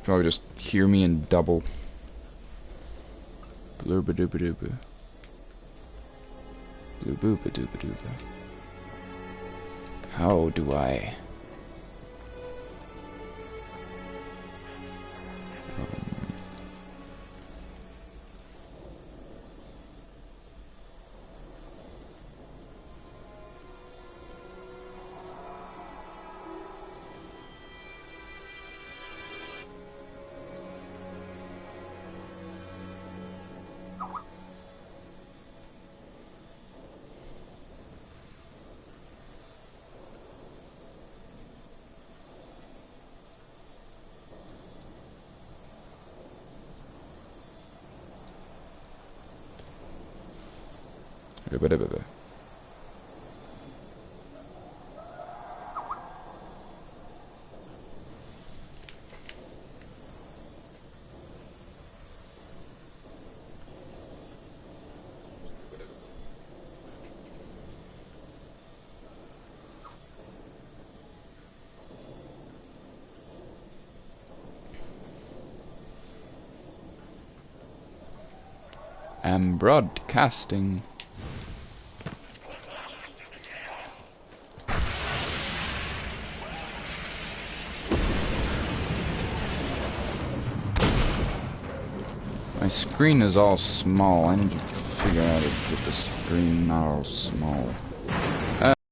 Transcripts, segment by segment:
Probably just hear me in double. Blooba dooba dooba. Blue booba dooba dooba. How do I... am broadcasting. My screen is all small. I need to figure out how to get the screen not all small.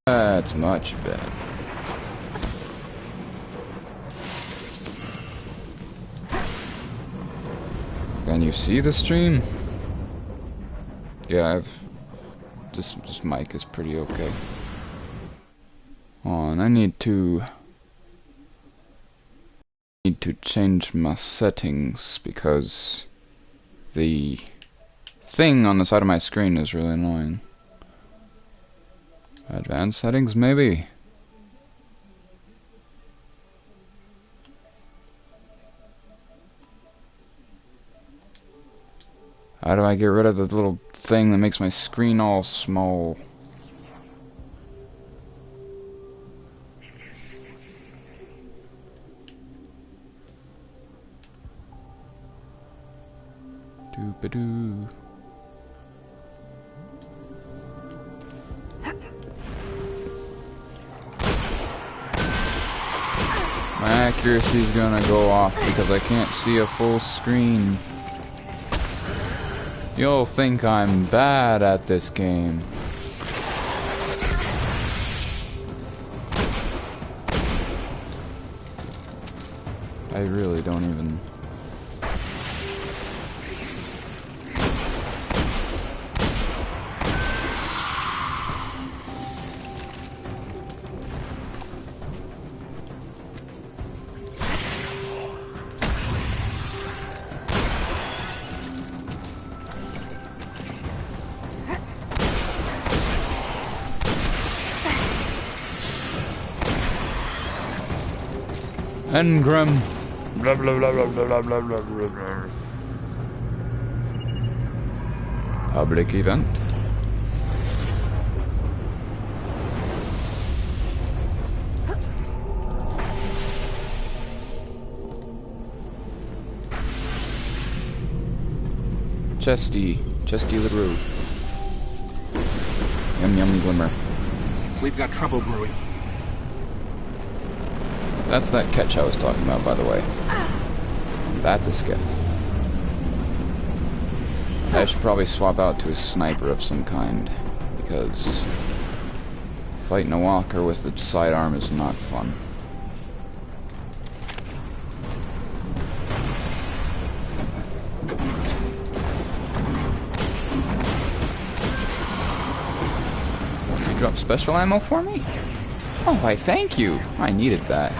That's much better. Can you see the stream? Yeah, this mic is pretty okay. Oh, and I need to change my settings because the thing on the side of my screen is really annoying. Advanced settings, maybe? How do I get rid of the little thing that makes my screen all small? Doo-ba-doo. My accuracy is gonna go off because I can't see a full screen. You'll think I'm bad at this game. I really don't even... Engram. Blah blah blah blah blah blah blah blah blah. Public event. Chesty LaRue. Yum yum glimmer. We've got trouble brewing. That's that catch I was talking about, by the way. That's a skiff. I should probably swap out to a sniper of some kind, because fighting a walker with the sidearm is not fun. You drop special ammo for me? Oh, why thank you. I needed that.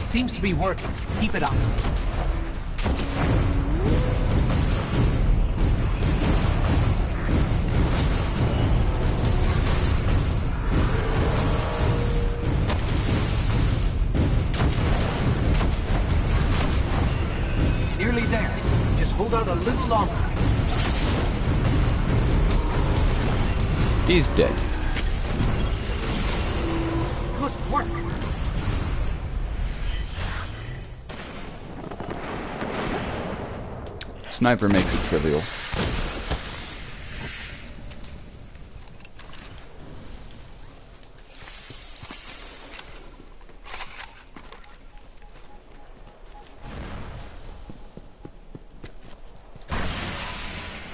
Seems to be working. Keep it up. hold out a little longer. He's dead. Good work. Sniper makes it trivial.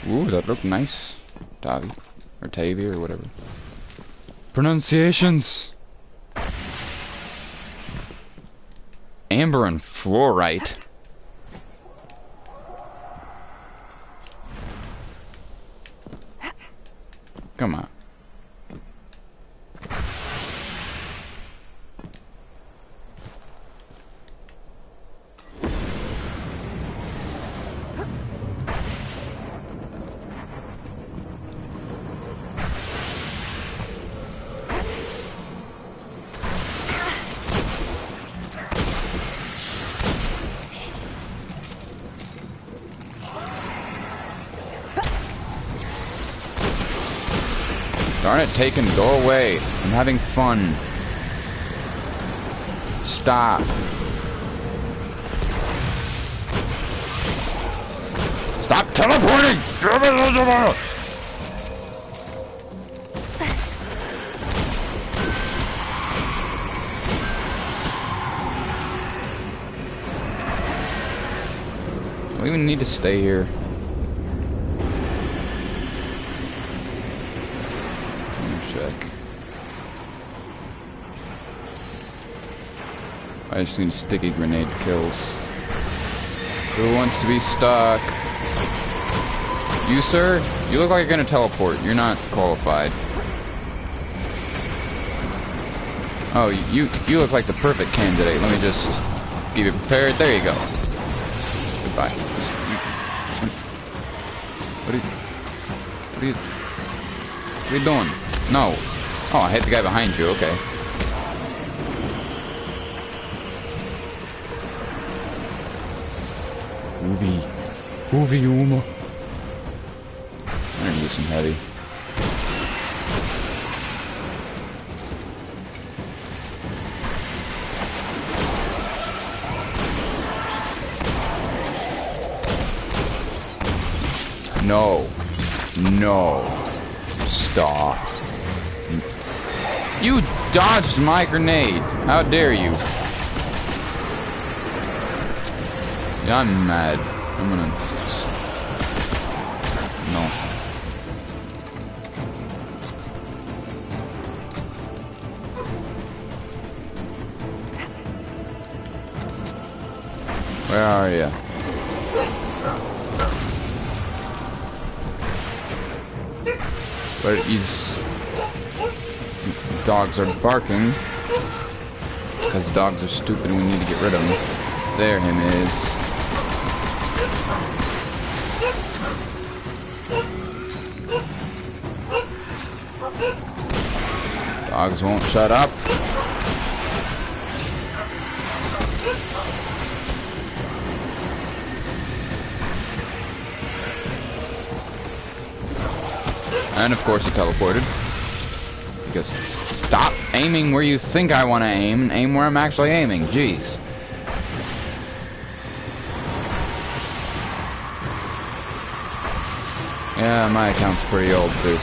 Ooh, that looked nice. Tavi. Or Tavi or whatever. Pronunciations! Amber and fluorite. Come on. Darn it, Taken, go away. I'm having fun. Stop. Stop teleporting! Do we even need to stay here? I just need sticky grenade kills. Who wants to be stuck? You, sir? You look like you're gonna teleport. You're not qualified. Oh, you look like the perfect candidate. Let me just get you prepared. There you go. Goodbye. What are you doing? No. Oh, I hit the guy behind you. Okay. Uhmmm. I'm gonna use some heavy. No. No. Stop. You dodged my grenade. How dare you? Yeah, I'm mad. I'm gonna just... No. Where are you? But these dogs are barking because dogs are stupid and we need to get rid of them. There him is. Dogs won't shut up. And of course he teleported. Because stop aiming where you think I want to aim and aim where I'm actually aiming. Jeez. Yeah, my account's pretty old too.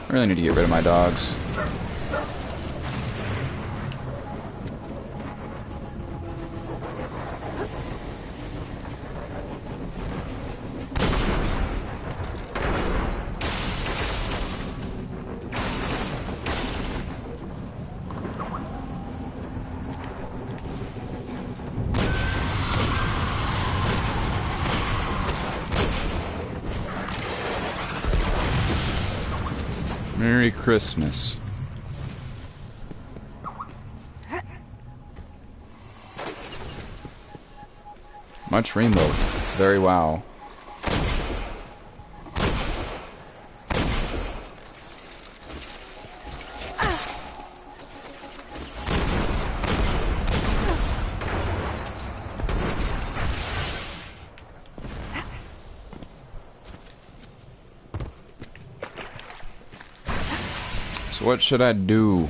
I really need to get rid of my dogs. Merry Christmas. Much rainbow. Very wow. So what should I do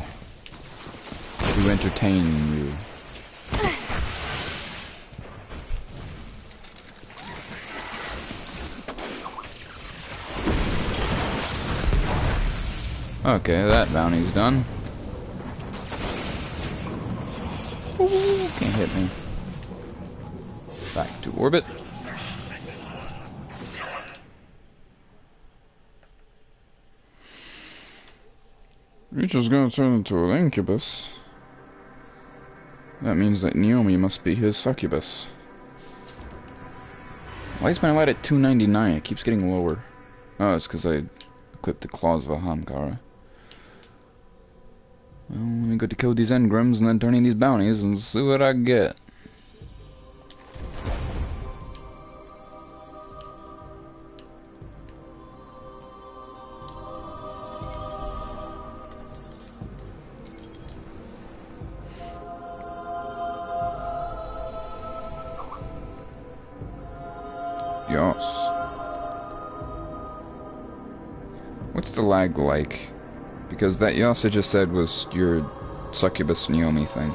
to entertain you? Okay, that bounty's done. Ooh, can't hit me. Back to orbit. Rachel's gonna turn into an incubus. That means that Naomi must be his succubus. Why is my light at 299? It keeps getting lower. Oh, it's because I equipped the claws of a Hamkara. Well, let me go decode these engrams and then turn in these bounties and see what I get. Yes. What's the lag like? Because that Yas I just said was your succubus Naomi thing.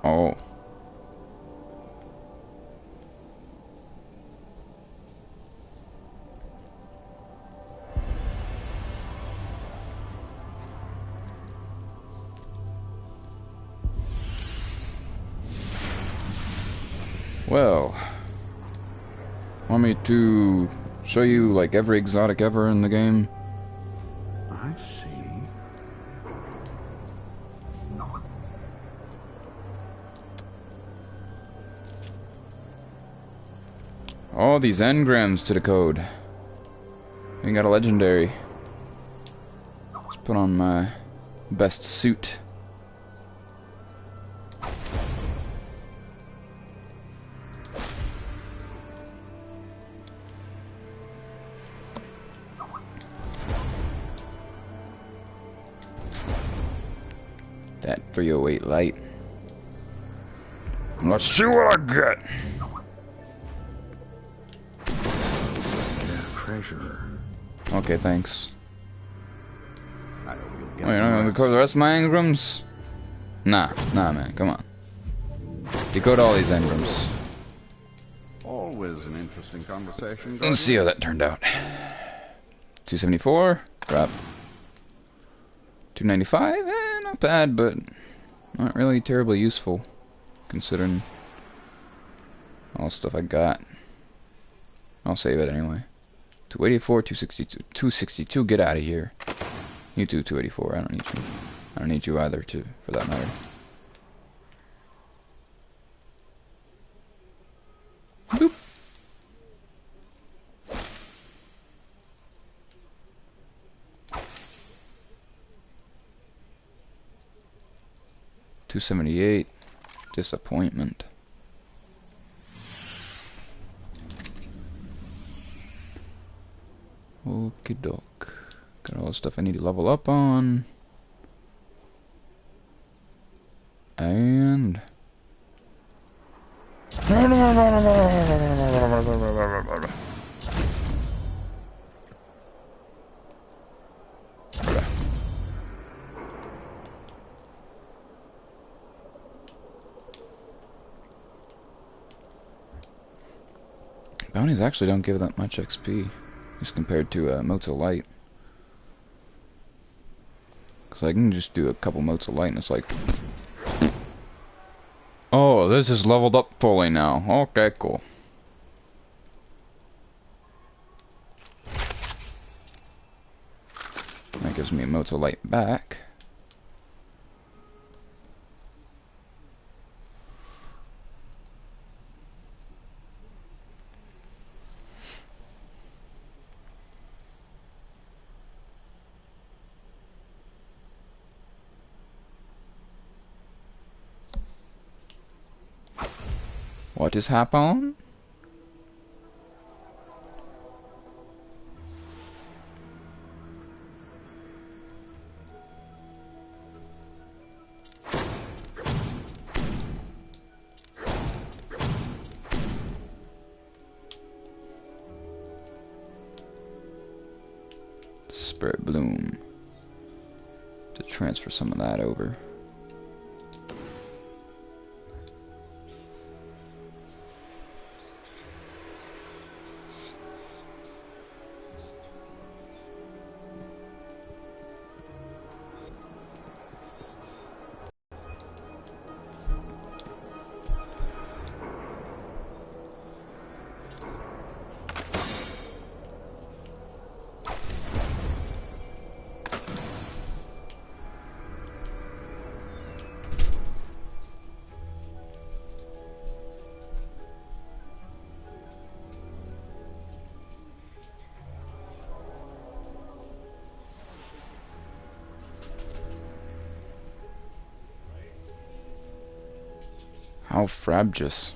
Oh. Well, want me to show you like every exotic ever in the game? I see. All these engrams to the code. We got a legendary. Let's put on my best suit. That 308 light. Let's see what I get. Treasure. Okay, thanks. I hope you'll Wait, get you're not gonna decode the rest of my engrams? Nah, man, come on. Decode all these engrams. Always an interesting conversation. Let's see how that turned out. 274, crap. 295, not bad, but not really terribly useful, considering all the stuff I got. I'll save it anyway. 284, 262, 262, get out of here. You too, 284, I don't need you. I don't need you either, too, for that matter. Boop. $278, disappointment. Okie doke. Got all the stuff I need to level up on. And... bounties actually don't give that much XP, just compared to motes of light. Cause I can just do a couple motes of light and it's like... Oh, this is leveled up fully now. Okay, cool. That gives me a motes of light back. What is happen? Spirit Bloom. To transfer some of that over. How frabjous.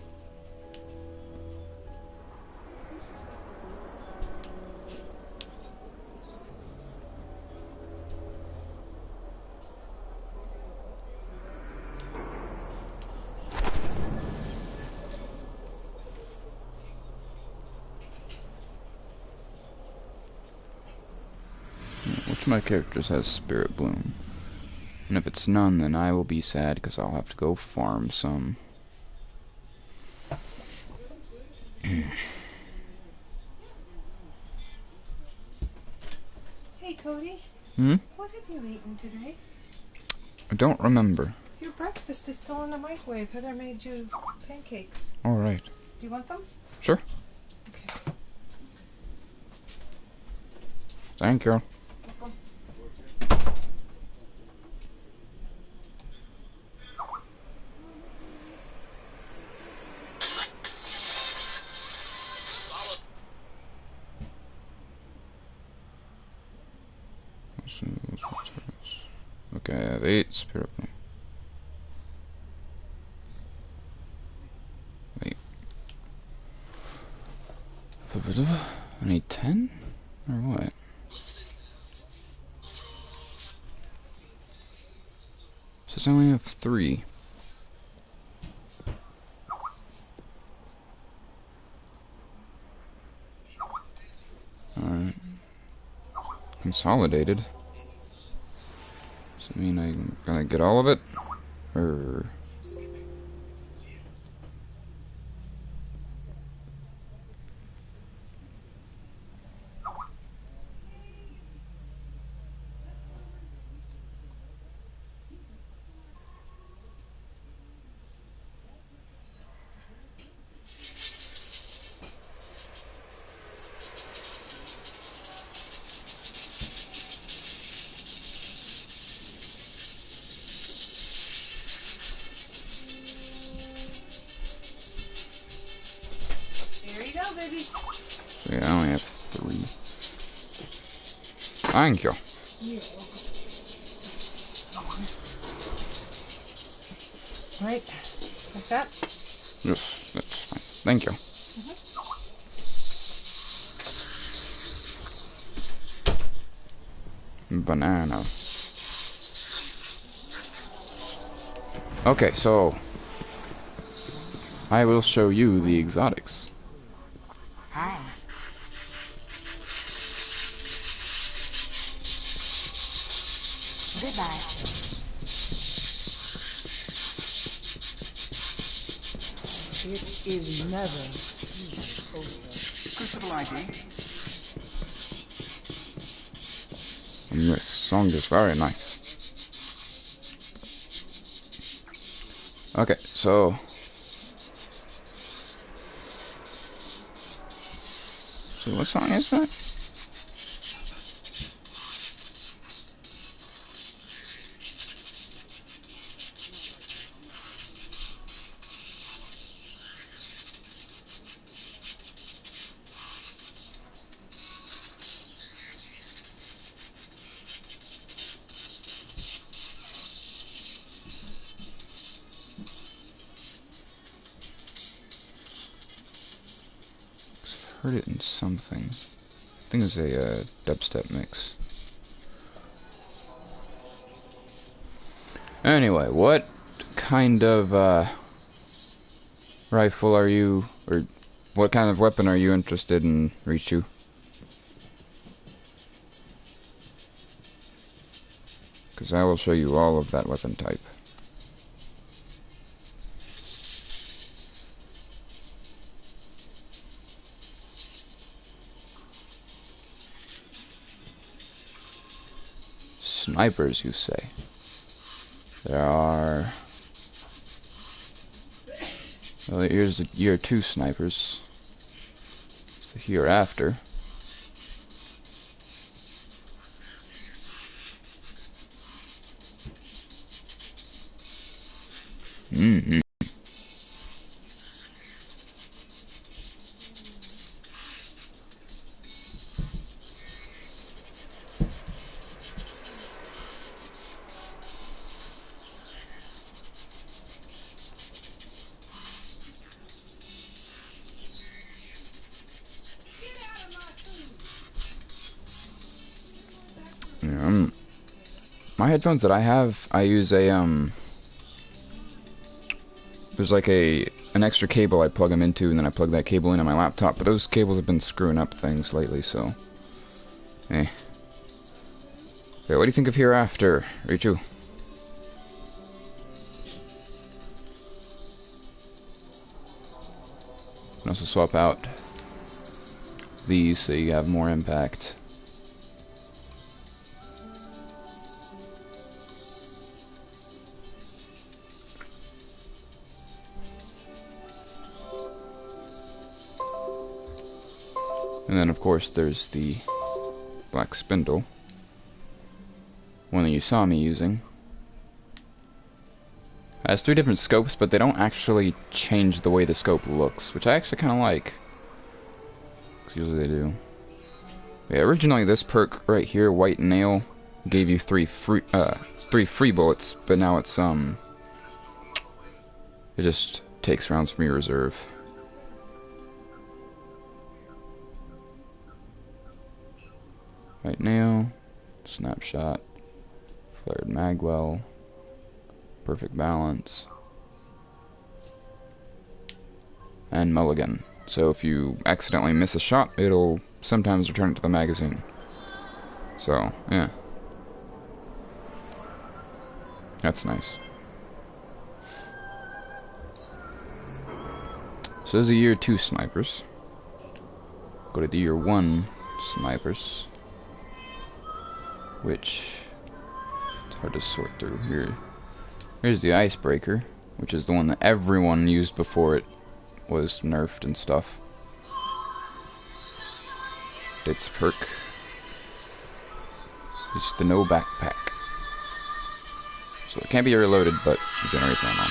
Which of my characters has Spirit Bloom? And if it's none, then I will be sad because I'll have to go farm some. Hey, Cody. Hmm? What have you eaten today? I don't remember. Your breakfast is still in the microwave. Heather made you pancakes. Alright. Do you want them? Sure. Okay. Thank you. Okay, I have 8 Spirit Bloom. Wait. I need 10? Or what? Says I only have 3. Alright. Consolidated. Does that mean I'm gonna get all of it? Or... Here you go, baby. So yeah, I only have 3. Thank you. You're welcome. Right. Like that? Yes, that's fine. Thank you. Banana. Okay, so I will show you the exotics. Hi. Goodbye. It is never over. Crucible ID. And this song is very nice. Okay, so what song is that? heard it in something. I think it's a dubstep mix. Anyway, what kind of rifle are you, or what kind of weapon are you interested in, Richu? Because I will show you all of that weapon type. Snipers, you say? There are... Well, here's the year 2 snipers. It's the hereafter. Mm-hmm. Yeah, my headphones that I have, I use a there's like an extra cable I plug them into, and then I plug that cable in on my laptop. But those cables have been screwing up things lately, so eh. Okay, what do you think of hereafter, Richu? You can also swap out these so you have more impact. And then, of course, there's the black spindle, one that you saw me using. It has 3 different scopes, but they don't actually change the way the scope looks, which I actually kind of like. 'Cause usually they do. Yeah, originally this perk right here, White Nail, gave you 3 free bullets, but now it's it just takes rounds from your reserve. White Nail, Snapshot, Flared Magwell, Perfect Balance, and Mulligan. So if you accidentally miss a shot, it'll sometimes return it to the magazine. So, yeah. That's nice. So there's the year 2 snipers. Go to the year 1 snipers, which it's hard to sort through here. Here's the Icebreaker, which is the one that everyone used before it was nerfed and stuff. Its perk is the no backpack. So it can't be reloaded, but it generates ammo.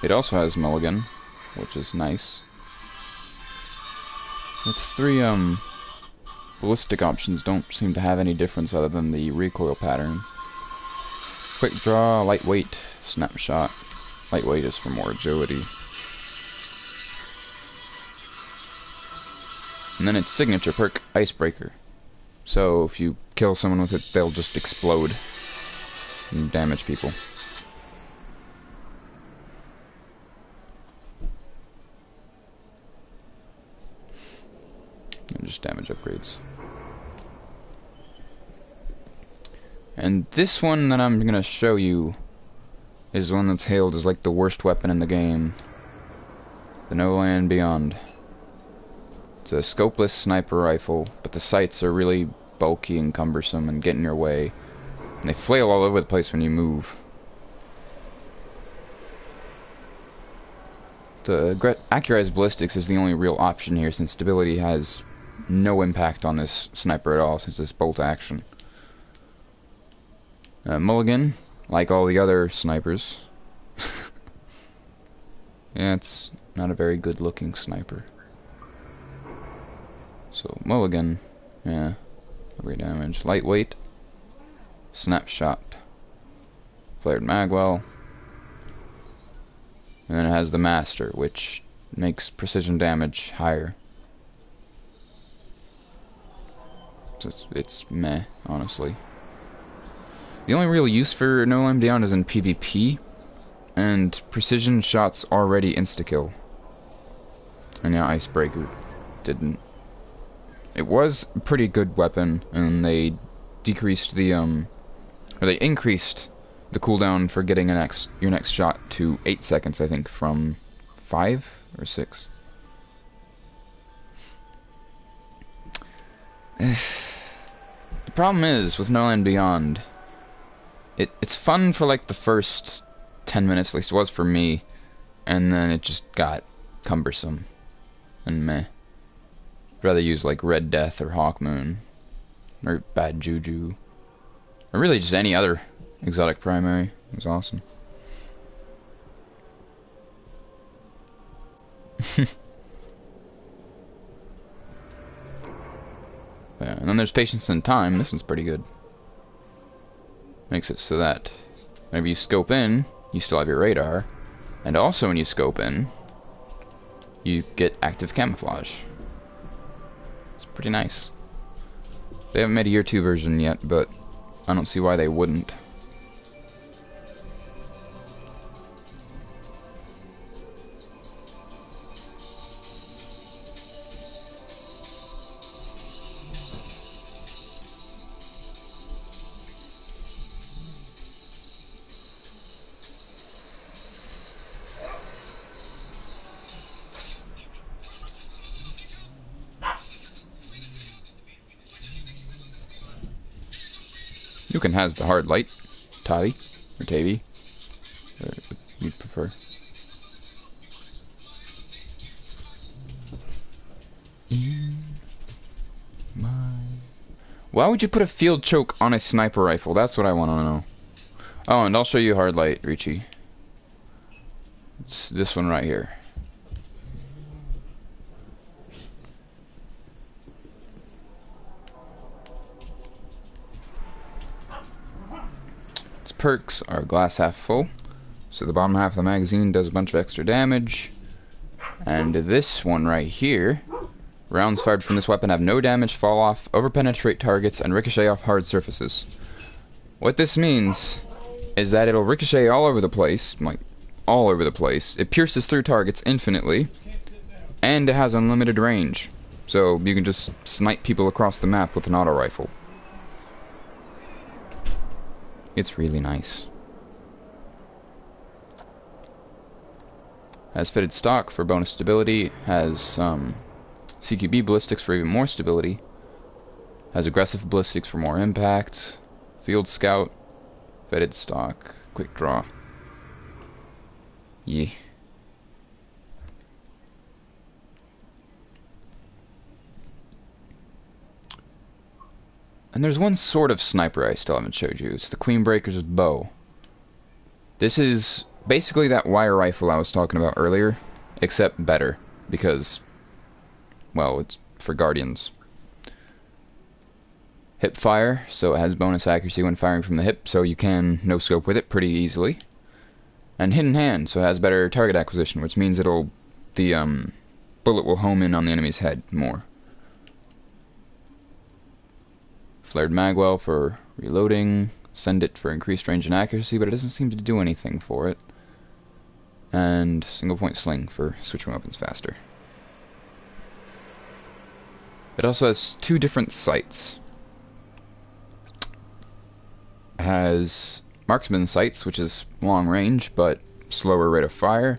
It also has Mulligan, which is nice. Its 3 ballistic options don't seem to have any difference other than the recoil pattern. Quick draw, lightweight, snapshot. Lightweight is for more agility. And then its signature perk, Icebreaker. So if you kill someone with it, they'll just explode and damage people. And just damage upgrades. And this one that I'm gonna show you is one that's hailed as like the worst weapon in the game. The No Land Beyond. It's a scopeless sniper rifle, but the sights are really bulky and cumbersome and get in your way. And they flail all over the place when you move. The Accurized Ballistics is the only real option here, since stability has no impact on this sniper at all, since it's bolt action. Mulligan, like all the other snipers. Yeah, it's not a very good looking sniper. So Mulligan, yeah, every damage. Lightweight, Snapshot, Flared Magwell, And then it has the Master, which makes precision damage higher. So it's meh, honestly. The only real use for No-Bladewing is in PvP, and precision shots already insta-kill. And yeah, Icebreaker didn't. It was a pretty good weapon, and they decreased the or they increased the cooldown for getting your next shot to 8 seconds, I think, from 5 or 6. The problem is with No Land Beyond, it's fun for like the first 10 minutes, at least it was for me, and then it just got cumbersome and meh. I'd rather use like Red Death or Hawkmoon or Bad Juju, or really just any other exotic primary. It was awesome. Yeah, and then there's Patience and Time. This one's pretty good. Makes it so that whenever you scope in, you still have your radar, and also when you scope in, you get active camouflage. It's pretty nice. They haven't made a year 2 version yet, but I don't see why they wouldn't. Yukin has the hard light, Tavi, or Tavi, or what you'd prefer. Why would you put a field choke on a sniper rifle? That's what I want to know. Oh, and I'll show you hard light, Richie. It's this one right here. Its perks are glass half full, so the bottom half of the magazine does a bunch of extra damage. And this one right here, rounds fired from this weapon have no damage, fall off, overpenetrate targets, and ricochet off hard surfaces. What this means is that it'll ricochet all over the place, like all over the place. It pierces through targets infinitely, and it has unlimited range. So you can just snipe people across the map with an auto rifle. It's really nice. Has fitted stock for bonus stability, has CQB ballistics for even more stability, has aggressive ballistics for more impact, field scout, fitted stock, quick draw. Yeah. And there's one sort of sniper I still haven't showed you. It's the Queenbreaker's bow. This is basically that wire rifle I was talking about earlier, except better, because, well, it's for Guardians. Hip fire, so it has bonus accuracy when firing from the hip, so you can no-scope with it pretty easily. And hidden hand, so it has better target acquisition, which means the bullet will home in on the enemy's head more. Flared magwell for reloading, send it for increased range and accuracy, but it doesn't seem to do anything for it. And single point sling for switching weapons faster. It also has 2 different sights. It has marksman sights, which is long range but slower rate of fire,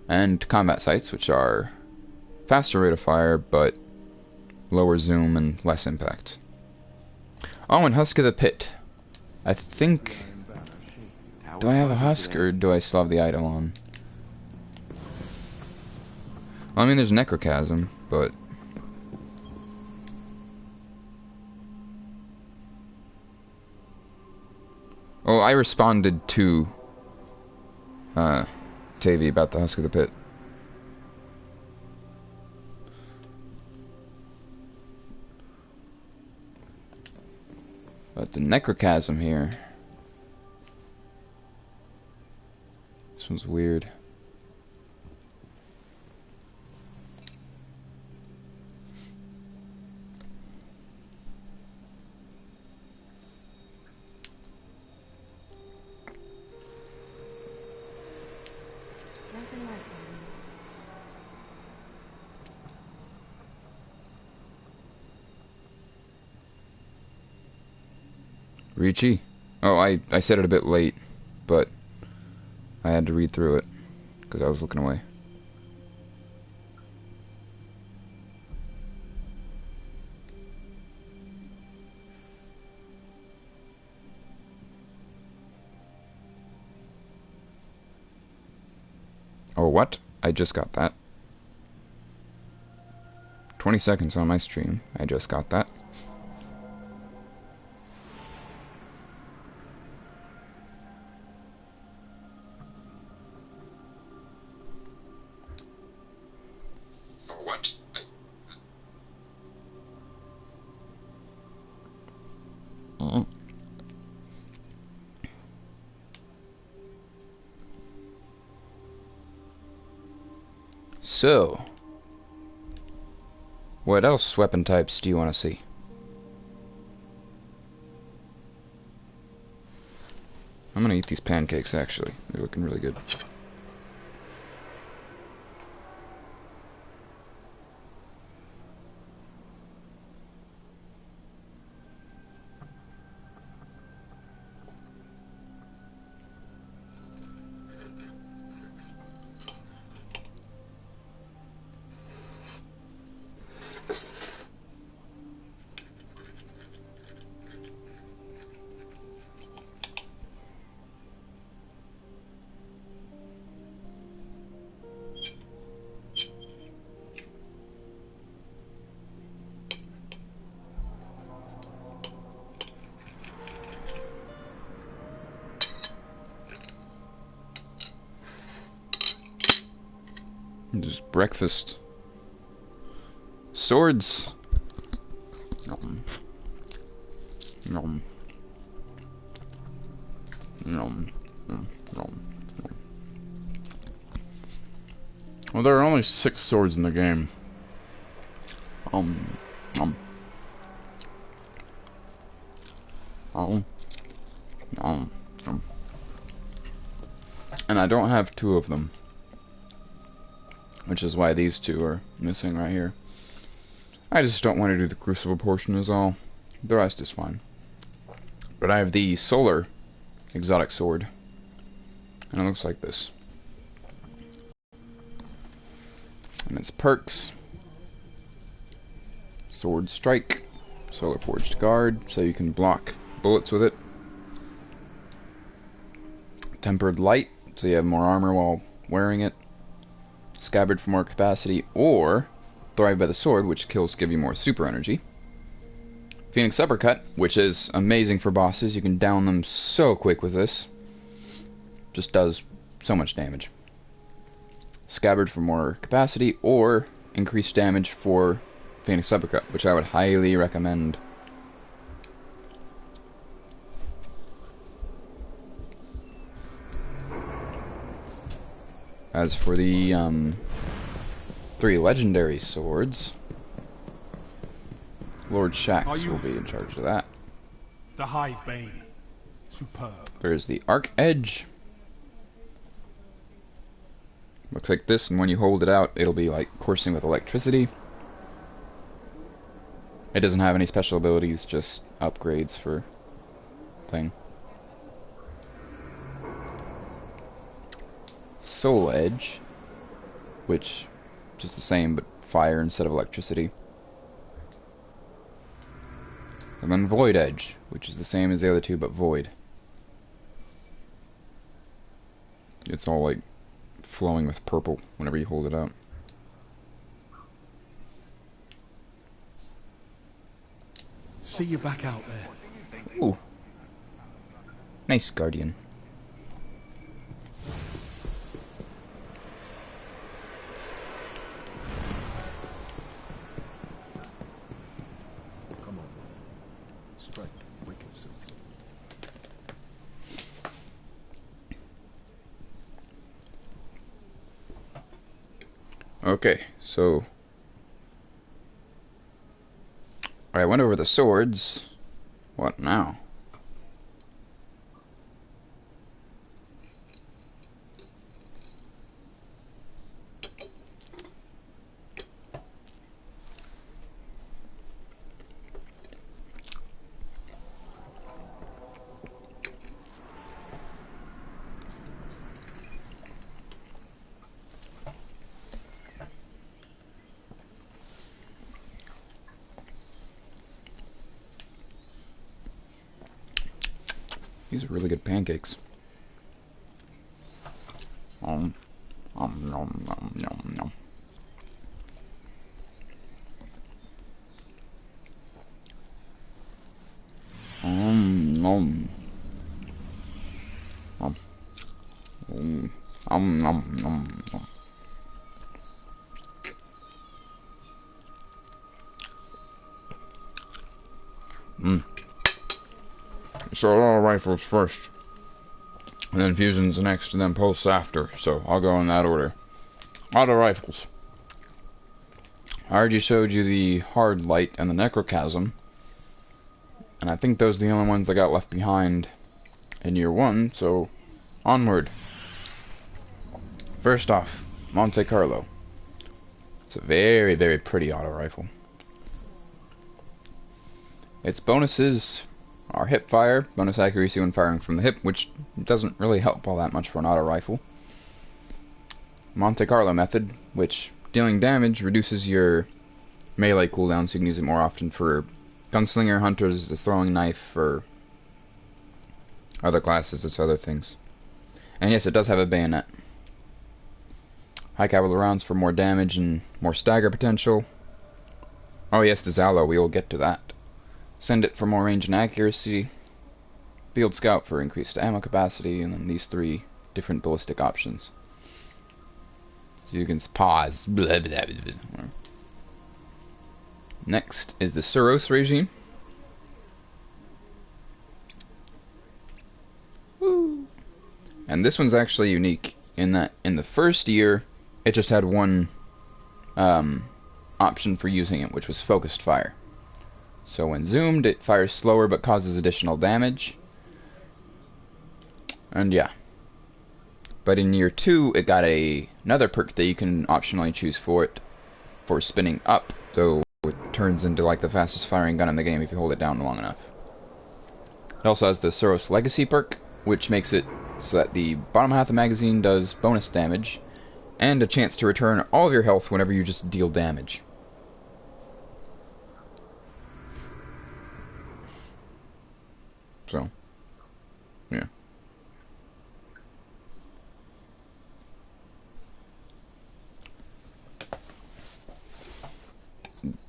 and combat sights, which are faster rate of fire but lower zoom and less impact. Oh, and Husk of the Pit. I think... Do I have a Husk, or do I still have the item on? Well, I mean, there's Necrochasm, but... Well, I responded to... Tavi about the Husk of the Pit. But the Necrochasm here... This one's weird. Ricci? Oh, I said it a bit late, but I had to read through it because I was looking away. Oh, what? I just got that. 20 seconds on my stream. I just got that. Oh, what? So, what else weapon types do you want to see? I'm gonna eat these pancakes, actually. They're looking really good. Just breakfast. Swords. Nom. Nom. Nom. Nom. Nom. Well, there are only 6 swords in the game. Um. Um. Um. And I don't have 2 of them, which is why these 2 are missing right here. I just don't want to do the crucible portion is all. The rest is fine. But I have the solar exotic sword, and it looks like this. And its perks: sword strike, solar forged guard, so you can block bullets with it. Tempered light, so you have more armor while wearing it. Scabbard for more capacity, or thrive by the sword, which kills give you more super energy. Phoenix uppercut, which is amazing for bosses. You can down them so quick with this. Just does so much damage. Scabbard for more capacity, or increased damage for Phoenix uppercut, which I would highly recommend. As for the 3 legendary swords, Lord Shax will be in charge of that. The Hive Bane. Superb. There's the Arc Edge. Looks like this, and when you hold it out, it'll be like coursing with electricity. It doesn't have any special abilities, just upgrades for thing. Soul Edge, which just the same but fire instead of electricity. And then Void Edge, which is the same as the other 2 but void. It's all like flowing with purple whenever you hold it out. See you back out there. Ooh. Nice, Guardian. Come on. Strike. Wicked silk. Okay, so I went over the swords. What now? These are really good pancakes. Nom, nom, nom, nom, nom. Nom. Nom. Nom, nom, nom, nom. So auto rifles first, and then fusions next, and then pulse after. So I'll go in that order. Auto rifles. I already showed you the hard light and the necrochasm, and I think those are the only ones that got left behind in year one. So onward. First off, Monte Carlo. It's a very, very pretty auto rifle. Its bonuses are hip fire, bonus accuracy when firing from the hip, which doesn't really help all that much for an auto rifle. Monte Carlo method, which dealing damage reduces your melee cooldown so you can use it more often for gunslinger, hunters, the throwing knife, for other classes, it's other things. And yes, it does have a bayonet. High caliber rounds for more damage and more stagger potential. Oh yes, the Zalo, we will get to that. Send it for more range and accuracy. Field Scout for increased ammo capacity, and then these three different ballistic options. So you can pause. Blah, blah, blah, blah. Next is the Suros regime. Woo. And this one's actually unique in that in the first year it just had one option for using it, which was focused fire. So when zoomed, it fires slower but causes additional damage. And yeah. But in year 2, it got another perk that you can optionally choose for it for spinning up. So it turns into like the fastest firing gun in the game if you hold it down long enough. It also has the Suros Legacy perk, which makes it so that the bottom half of the magazine does bonus damage and a chance to return all of your health whenever you just deal damage. So, yeah.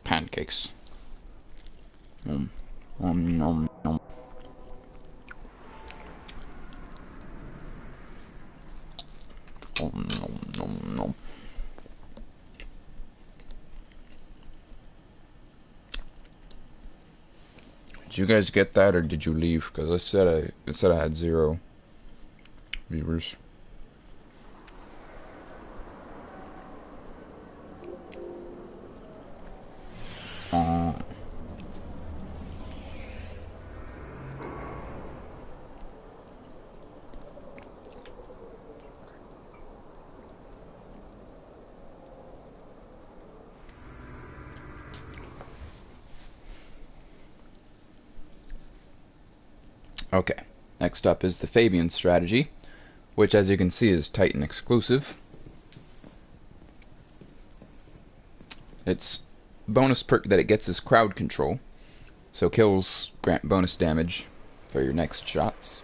Pancakes. Nom, nom, nom. Nom, nom, nom, nom. Did you guys get that, or did you leave? Because it said I had 0 viewers. Okay, next up is the Fabian strategy, which as you can see is Titan exclusive. Its bonus perk that it gets is crowd control, so kills grant bonus damage for your next shots.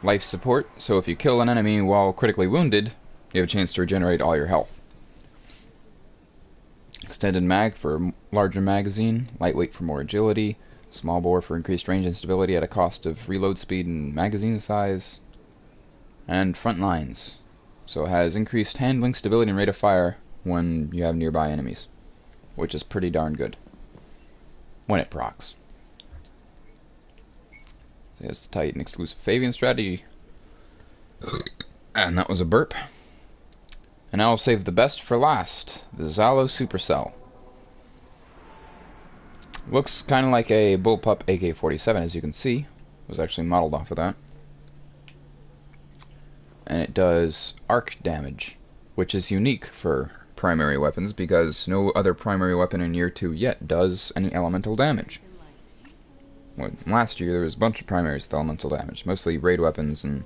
Life support, so if you kill an enemy while critically wounded, you have a chance to regenerate all your health. Extended mag for a larger magazine, lightweight for more agility, small bore for increased range and stability at a cost of reload speed and magazine size, and front lines, so it has increased handling, stability, and rate of fire when you have nearby enemies, which is pretty darn good when it procs. So here's the Titan exclusive Fabian strategy, and that was a burp. And I'll save the best for last, the Zalo Supercell. Looks kind of like a bullpup AK-47, as you can see. It was actually modeled off of that. And it does arc damage, which is unique for primary weapons because no other primary weapon in year 2 yet does any elemental damage. Well, last year there was a bunch of primaries with elemental damage, mostly raid weapons and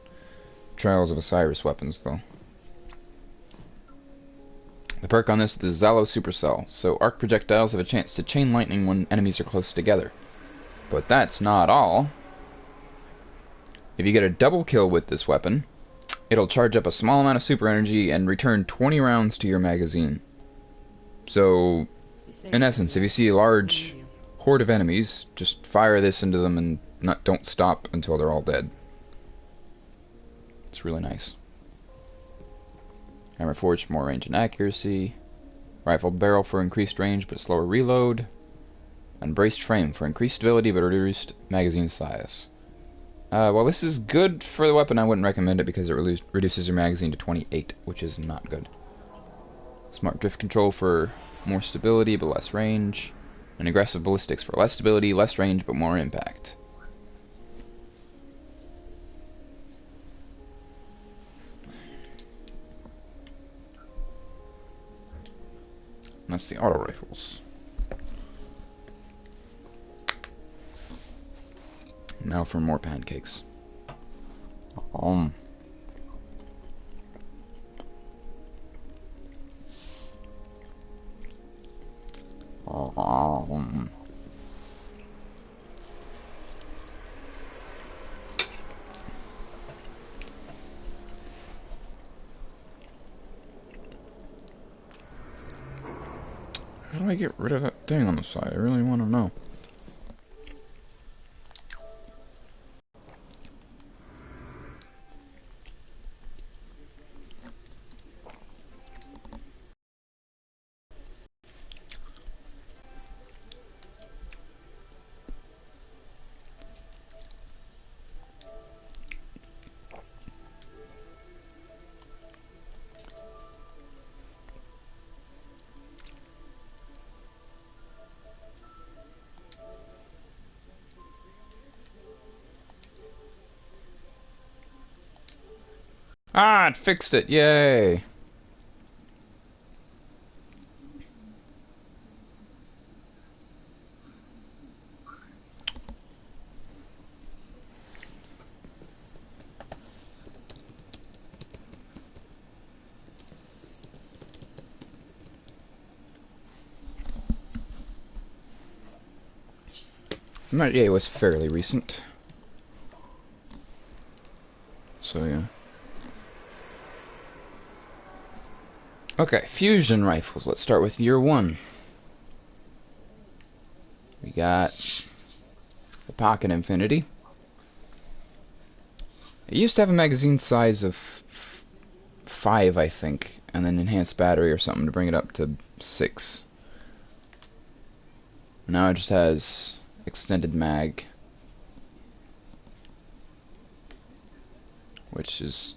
Trials of Osiris weapons, though. The perk on this is the Zalo Supercell, so arc projectiles have a chance to chain lightning when enemies are close together. But that's not all. If you get a double kill with this weapon, it'll charge up a small amount of super energy and return 20 rounds to your magazine. So, in essence, if you see a large horde of enemies, just fire this into them and don't stop until they're all dead. It's really nice. Hammer Forge for more range and accuracy. Rifled barrel for increased range but slower reload. And braced frame for increased stability but reduced magazine size. Well, this is good for the weapon. I wouldn't recommend it because it reduces your magazine to 28, which is not good. Smart drift control for more stability but less range. And aggressive ballistics for less stability, less range, but more impact. And that's the auto rifles. Now for more pancakes. How do I get rid of that thing on the side? I really want to know. Ah, it fixed it! Yay! That yay was fairly recent. So yeah. Okay, fusion rifles. Let's start with year 1. We got the Pocket Infinity. It used to have a magazine size of 5, I think, and then enhanced battery or something to bring it up to 6. Now it just has extended mag, which is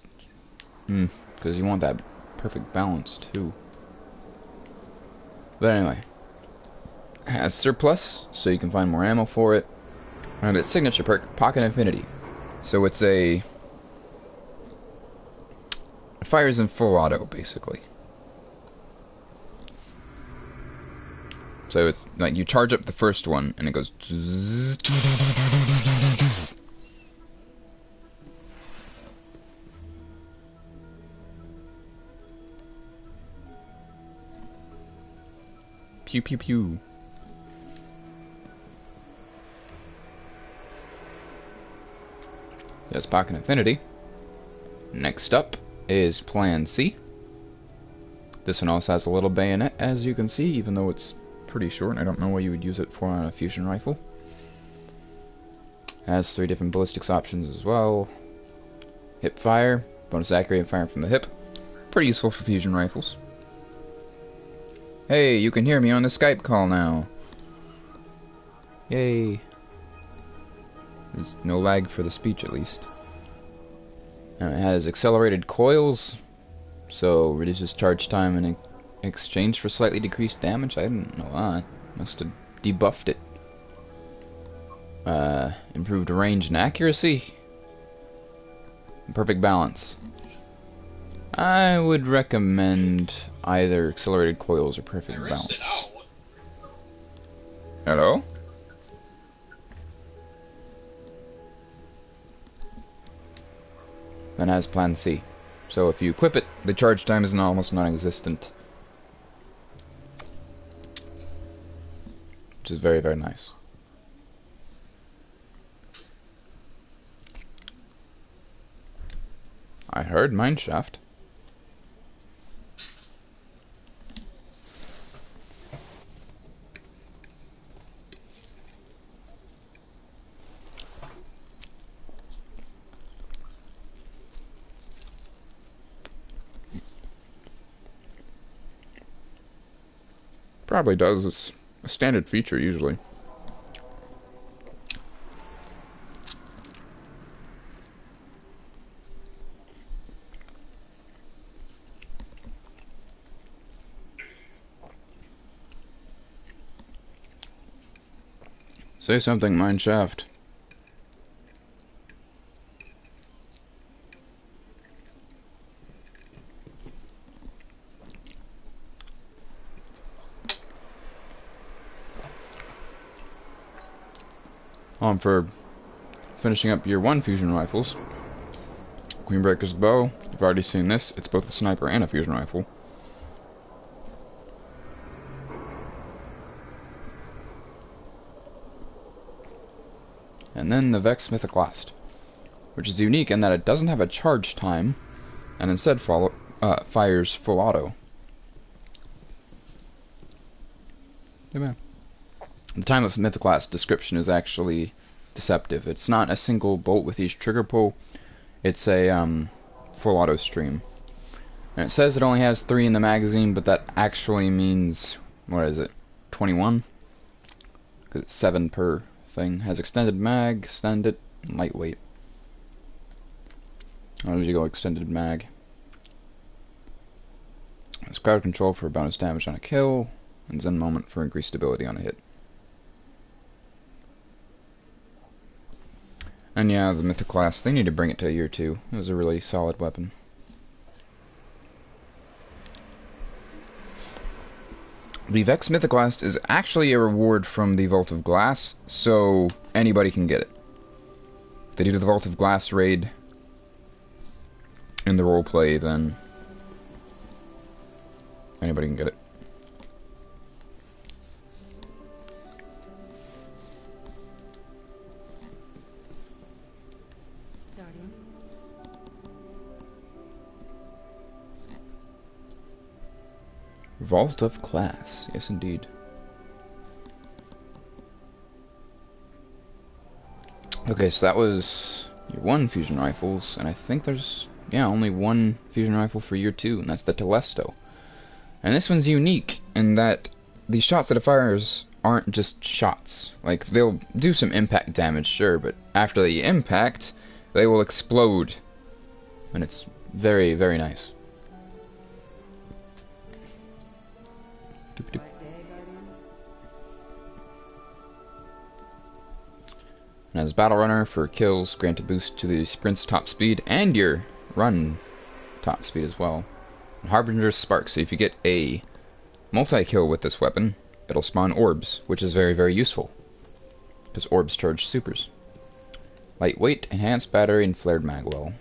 because you want that perfect balance too. But anyway, it has surplus, so you can find more ammo for it. And its signature perk, Pocket Infinity. So it's it fires in full auto, basically. So it's like you charge up the first one, and it goes. Pew pew pew. That's Pocket Infinity. Next up is Plan C. This one also has a little bayonet, as you can see, even though it's pretty short. I don't know what you would use it for on a fusion rifle. Has 3 different ballistics options as well. Hip fire, bonus accurate fire from the hip. Pretty useful for fusion rifles. Hey, you can hear me on the Skype call now. Yay. There's no lag for the speech, at least. And it has accelerated coils, so reduces charge time in exchange for slightly decreased damage. I didn't know that. Must have debuffed it. Improved range and accuracy. Perfect balance. I would recommend either accelerated coils or perfect balance. Hello? Then has Plan C. So if you equip it, the charge time is almost non-existent. Which is very, very nice. heard mine shaft. Probably does. It's a standard feature usually. Say something, mine shaft. On for finishing up year 1 fusion rifles. Queenbreaker's bow. You've already seen this. It's both a sniper and a fusion rifle. And then the Vex Mythoclast, which is unique in that it doesn't have a charge time, and instead fires full auto. Yeah, the timeless Mythoclast description is actually deceptive. It's not a single bolt with each trigger pull. It's a full auto stream. And it says it only has 3 in the magazine, but that actually means, what is it, 21? Because it's 7 per thing. Has extended mag, extended, and lightweight. How did you go extended mag? It's crowd control for bonus damage on a kill, and Zen moment for increased stability on a hit. And yeah, the Mythoclast, they need to bring it to year 2. It was a really solid weapon. The Vex Mythoclast is actually a reward from the Vault of Glass, so anybody can get it. If they do the Vault of Glass raid in the roleplay, then anybody can get it. Vault of Class, yes indeed. Okay, so that was year 1 fusion rifles, and I think there's, yeah, only 1 fusion rifle for year 2, and that's the Telesto. And this one's unique in that the shots that it fires aren't just shots. Like, they'll do some impact damage, sure, but after the impact, they will explode. And it's very, very nice. And as Battle Runner for kills, grant a boost to the sprint's top speed and your run top speed as well. And Harbinger's Spark, so if you get a multi-kill with this weapon, it'll spawn orbs, which is very, very useful. Because orbs charge supers. Lightweight, enhanced battery, and flared magwell.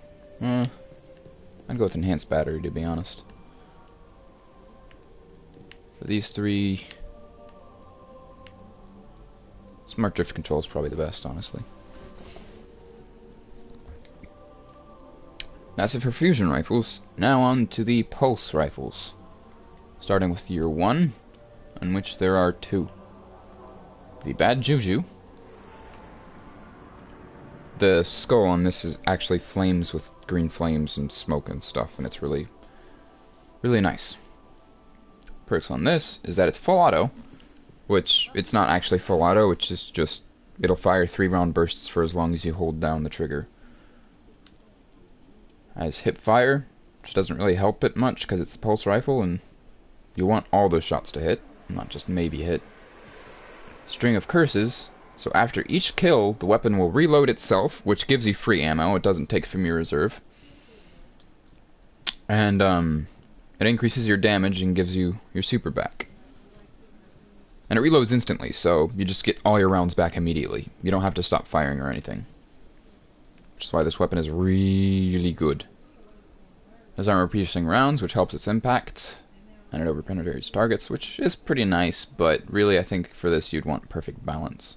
I'd go with enhanced battery, to be honest. For these 3, smart drift control is probably the best, honestly. That's it for fusion rifles. Now on to the pulse rifles. Starting with year 1, in which there are 2. The Bad Juju. The skull on this is actually flames with green flames and smoke and stuff, and it's really, really nice. Perks on this is that it's full auto, which it's not actually full auto, which is just, it'll fire 3-round bursts for as long as you hold down the trigger. Has hip fire, which doesn't really help it much because it's a pulse rifle and you want all those shots to hit, not just maybe hit. String of curses, so after each kill the weapon will reload itself, which gives you free ammo, it doesn't take from your reserve. And it increases your damage and gives you your super back. And it reloads instantly, so you just get all your rounds back immediately. You don't have to stop firing or anything. Which is why this weapon is really good. There's armor-piercing rounds, which helps its impact. And it overpenetrates targets, which is pretty nice, but really I think for this you'd want perfect balance.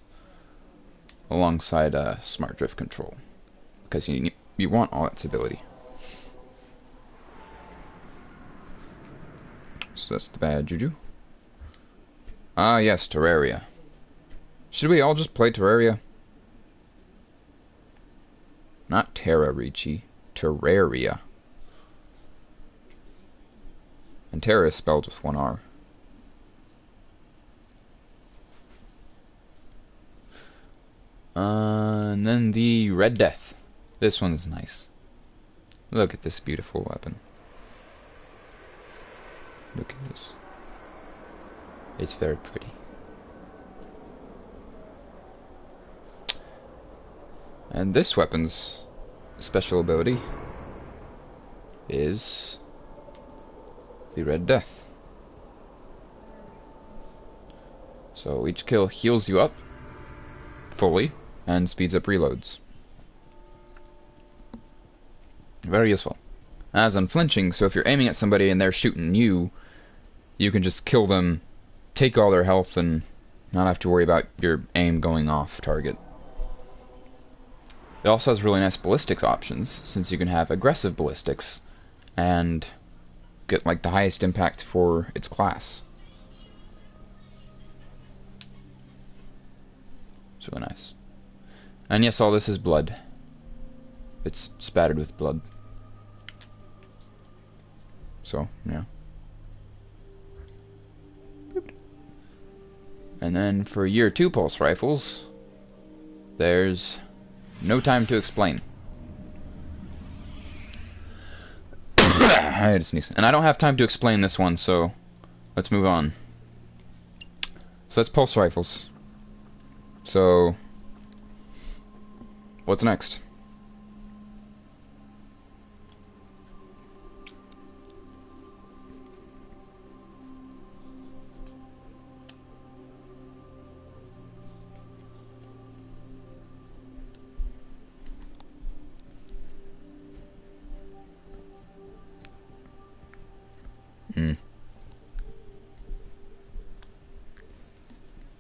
Alongside smart drift control. Because you want all its ability. So that's the bad juju. Ah, yes, Terraria. Should we all just play Terraria? Not Terra, Ricci. Terraria. And Terra is spelled with one R. And then the Red Death. This one's nice. Look at this beautiful weapon. Look at this. It's very pretty. And this weapon's special ability is the Red Death. So each kill heals you up fully and speeds up reloads. Very useful. As unflinching, so if you're aiming at somebody and they're shooting you, you can just kill them, take all their health, and not have to worry about your aim going off target. It also has really nice ballistics options, since you can have aggressive ballistics and get like the highest impact for its class. It's really nice. And yes, all this is blood. It's spattered with blood. So, yeah. And then for year 2 pulse rifles, there's No Time to Explain. I had to sneeze. And I don't have time to explain this one, so let's move on. So that's pulse rifles. So, what's next?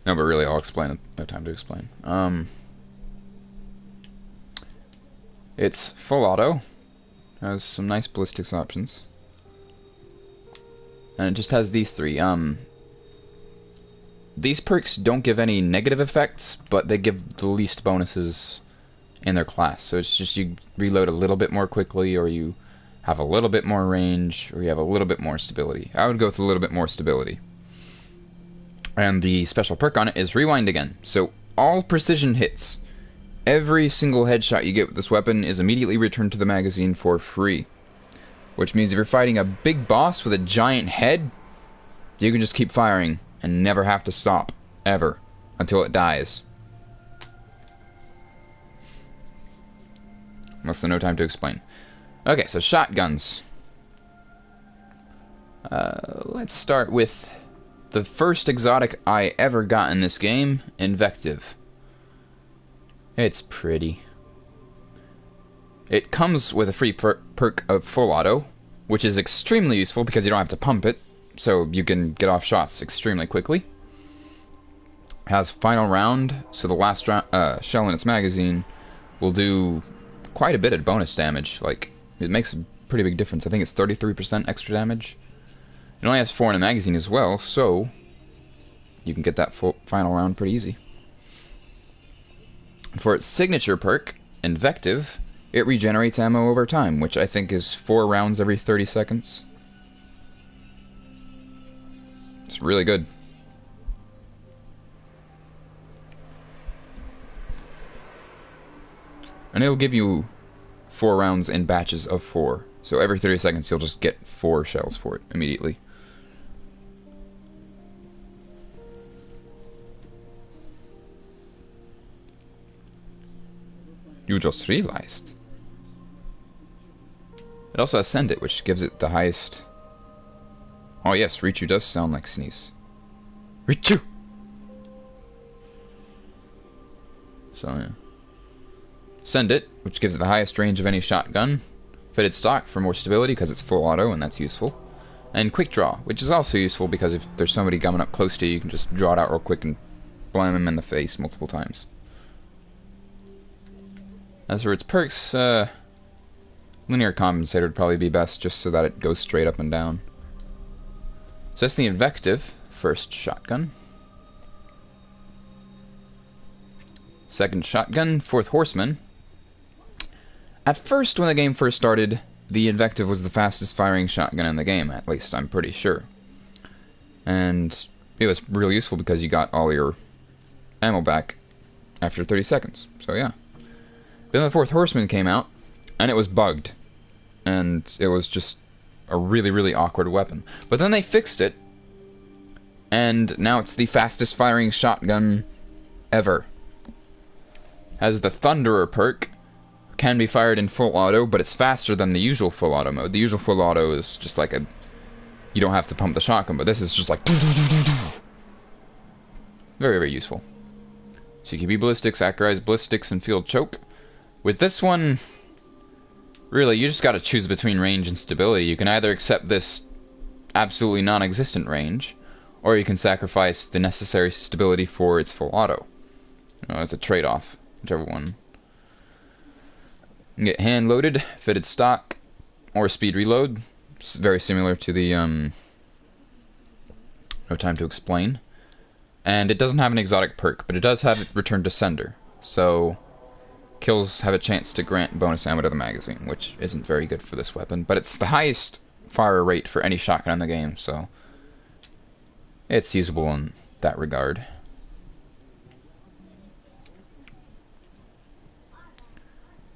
No, but really, I'll explain it. No time to explain. It's full auto. Has some nice ballistics options. And it just has these three. These perks don't give any negative effects, but they give the least bonuses in their class. So it's just you reload a little bit more quickly, or you have a little bit more range, or you have a little bit more stability. I would go with a little bit more stability. And the special perk on it is Rewind Again. So all precision hits, every single headshot you get with this weapon is immediately returned to the magazine for free. Which means if you're fighting a big boss with a giant head, you can just keep firing and never have to stop, ever, until it dies. That's the No Time to Explain. Okay, so shotguns. Let's start with the first exotic I ever got in this game, Invective. It's pretty. It comes with a free perk of full auto, which is extremely useful because you don't have to pump it, so you can get off shots extremely quickly. It has final round, so the last shell in its magazine will do quite a bit of bonus damage. Like, it makes a pretty big difference. I think it's 33% extra damage. It only has 4 in the magazine as well, so you can get that final round pretty easy. For its signature perk, Invective, it regenerates ammo over time, which I think is 4 rounds every 30 seconds. It's really good. And it'll give you 4 rounds in batches of 4. So every 30 seconds you'll just get 4 shells for it immediately. You just realized. It also has Send It, which gives it the highest... Oh yes, Richu does sound like sneeze. Richu! So yeah. Send It, which gives it the highest range of any shotgun. Fitted Stock for more stability because it's full auto and that's useful. And Quick Draw, which is also useful because if there's somebody coming up close to you, you can just draw it out real quick and blam them in the face multiple times. As for its perks, Linear Compensator would probably be best just so that it goes straight up and down. So that's the Invective, first shotgun. Second shotgun, Fourth Horseman. At first, when the game first started, the Invective was the fastest firing shotgun in the game, at least, I'm pretty sure. And it was really useful because you got all your ammo back after 30 seconds, so yeah. Then the Fourth Horseman came out, and it was bugged. And it was just a really, really awkward weapon. But then they fixed it, and now it's the fastest firing shotgun ever. Has the Thunderer perk, can be fired in full auto, but it's faster than the usual full auto mode. The usual full auto is just like a... You don't have to pump the shotgun, but this is just like... Very, very useful. CQB ballistics, accurized ballistics, and field choke. With this one, really, you just gotta choose between range and stability. You can either accept this absolutely non-existent range, or you can sacrifice the necessary stability for its full auto. You know, it's a trade-off, whichever one. You can get hand-loaded, fitted stock, or speed reload. It's very similar to the, No Time to Explain. And it doesn't have an exotic perk, but it does have Return to Sender. So, kills have a chance to grant bonus ammo to the magazine, which isn't very good for this weapon. But it's the highest fire rate for any shotgun in the game, so it's usable in that regard.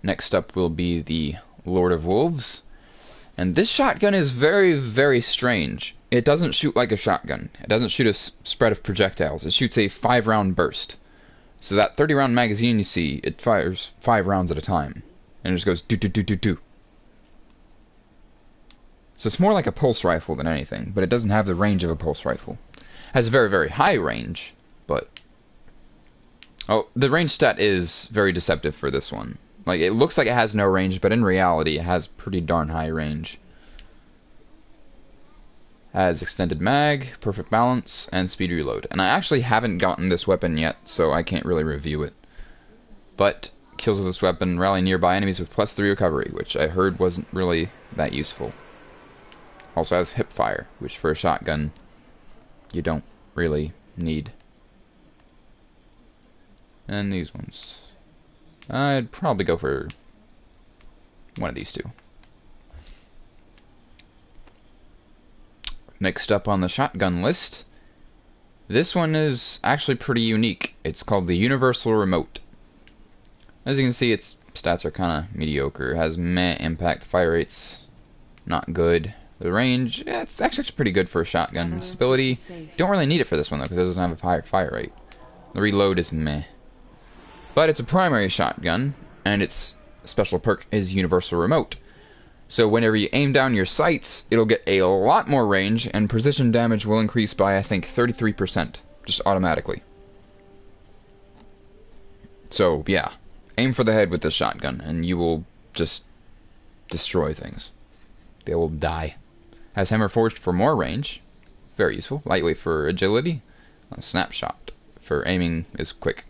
Next up will be the Lord of Wolves. And this shotgun is very, very strange. It doesn't shoot like a shotgun. It doesn't shoot a spread of projectiles. It shoots a 5-round burst. So that 30-round magazine you see, it fires 5 rounds at a time. And it just goes do-do-do-do-do. So it's more like a pulse rifle than anything, but it doesn't have the range of a pulse rifle. It has a very, very high range, but... Oh, the range stat is very deceptive for this one. Like, it looks like it has no range, but in reality, it has pretty darn high range. Has extended mag, perfect balance, and speed reload. And I actually haven't gotten this weapon yet, so I can't really review it. But kills with this weapon rally nearby enemies with +3 recovery, which I heard wasn't really that useful. Also has hip fire, which for a shotgun, you don't really need. And these ones. I'd probably go for one of these two. Next up on the shotgun list, this one is actually pretty unique. It's called the Universal Remote. As you can see, its stats are kind of mediocre. It has meh impact, fire rates, not good. The range, yeah, it's actually pretty good for a shotgun. Stability, don't really need it for this one though, because it doesn't have a high fire rate. The reload is meh. But it's a primary shotgun, and its special perk is Universal Remote. So whenever you aim down your sights, it'll get a lot more range, and precision damage will increase by, I think, 33%, just automatically. So, yeah, aim for the head with this shotgun, and you will just destroy things. They will die. Has Hammer Forged for more range, very useful. Lightweight for agility, Snapshot for aiming is quick.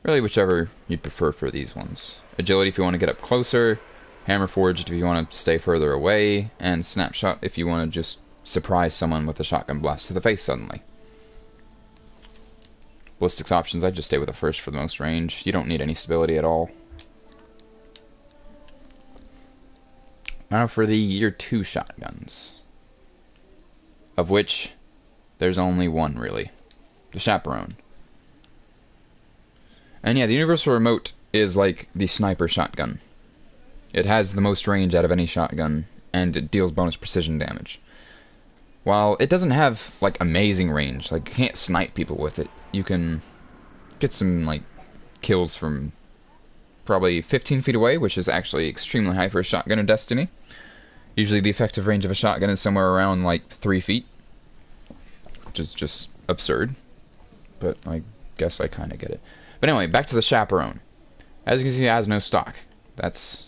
Really, whichever you'd prefer for these ones. Agility if you want to get up closer, Hammer Forged if you want to stay further away, and Snapshot if you want to just surprise someone with a shotgun blast to the face suddenly. Ballistics options, I'd just stay with the first for the most range. You don't need any stability at all. Now for the Year 2 shotguns. Of which, there's only one really. The Chaperone. And yeah, the Universal Remote is like the sniper shotgun. It has the most range out of any shotgun, and it deals bonus precision damage. While it doesn't have, like, amazing range, like, you can't snipe people with it, you can get some, like, kills from probably 15 feet away, which is actually extremely high for a shotgun in Destiny. Usually the effective range of a shotgun is somewhere around, like, 3 feet, which is just absurd. But I guess I kind of get it. But anyway, back to the Chaperone. As you can see, it has no stock. That's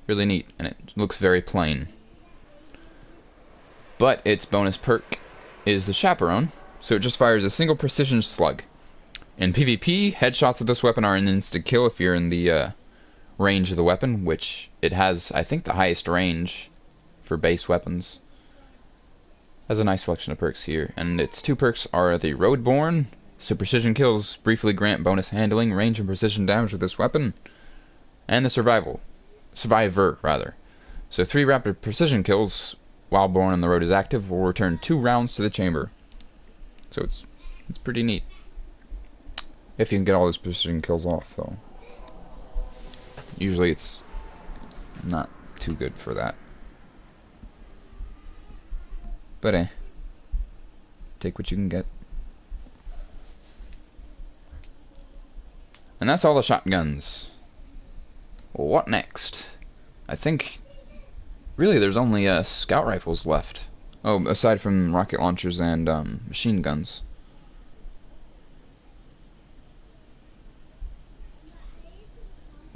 really neat, and it looks very plain. But its bonus perk is the Chaperone, so it just fires a single precision slug. In PvP, headshots with this weapon are an instant kill if you're in the range of the weapon, which it has, I think, the highest range for base weapons. Has a nice selection of perks here, and its two perks are the Roadborne, so precision kills briefly grant bonus handling, range, and precision damage with this weapon, and the Survivor rather. So 3 rapid precision kills while Born on the Road is active will return 2 rounds to the chamber. So it's pretty neat. If you can get all those precision kills off, though. Usually it's not too good for that. But take what you can get. And that's all the shotguns. Well, what next? I think really there's only scout rifles left. Oh, aside from rocket launchers and machine guns.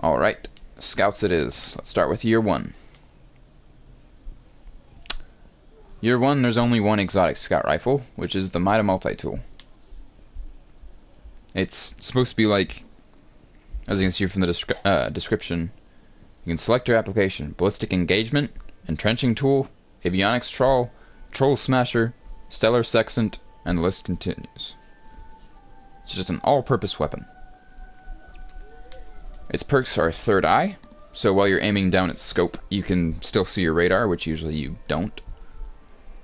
Alright, scouts it is. Let's start with year 1. Year 1, there's only one exotic scout rifle, which is the Mida multi-tool. It's supposed to be like, as you can see from the description, you can select your application: ballistic engagement, entrenching tool, avionics trawl, troll smasher, stellar sextant, and the list continues. It's just an all-purpose weapon. Its perks are third eye, so while you're aiming down its scope, you can still see your radar, which usually you don't.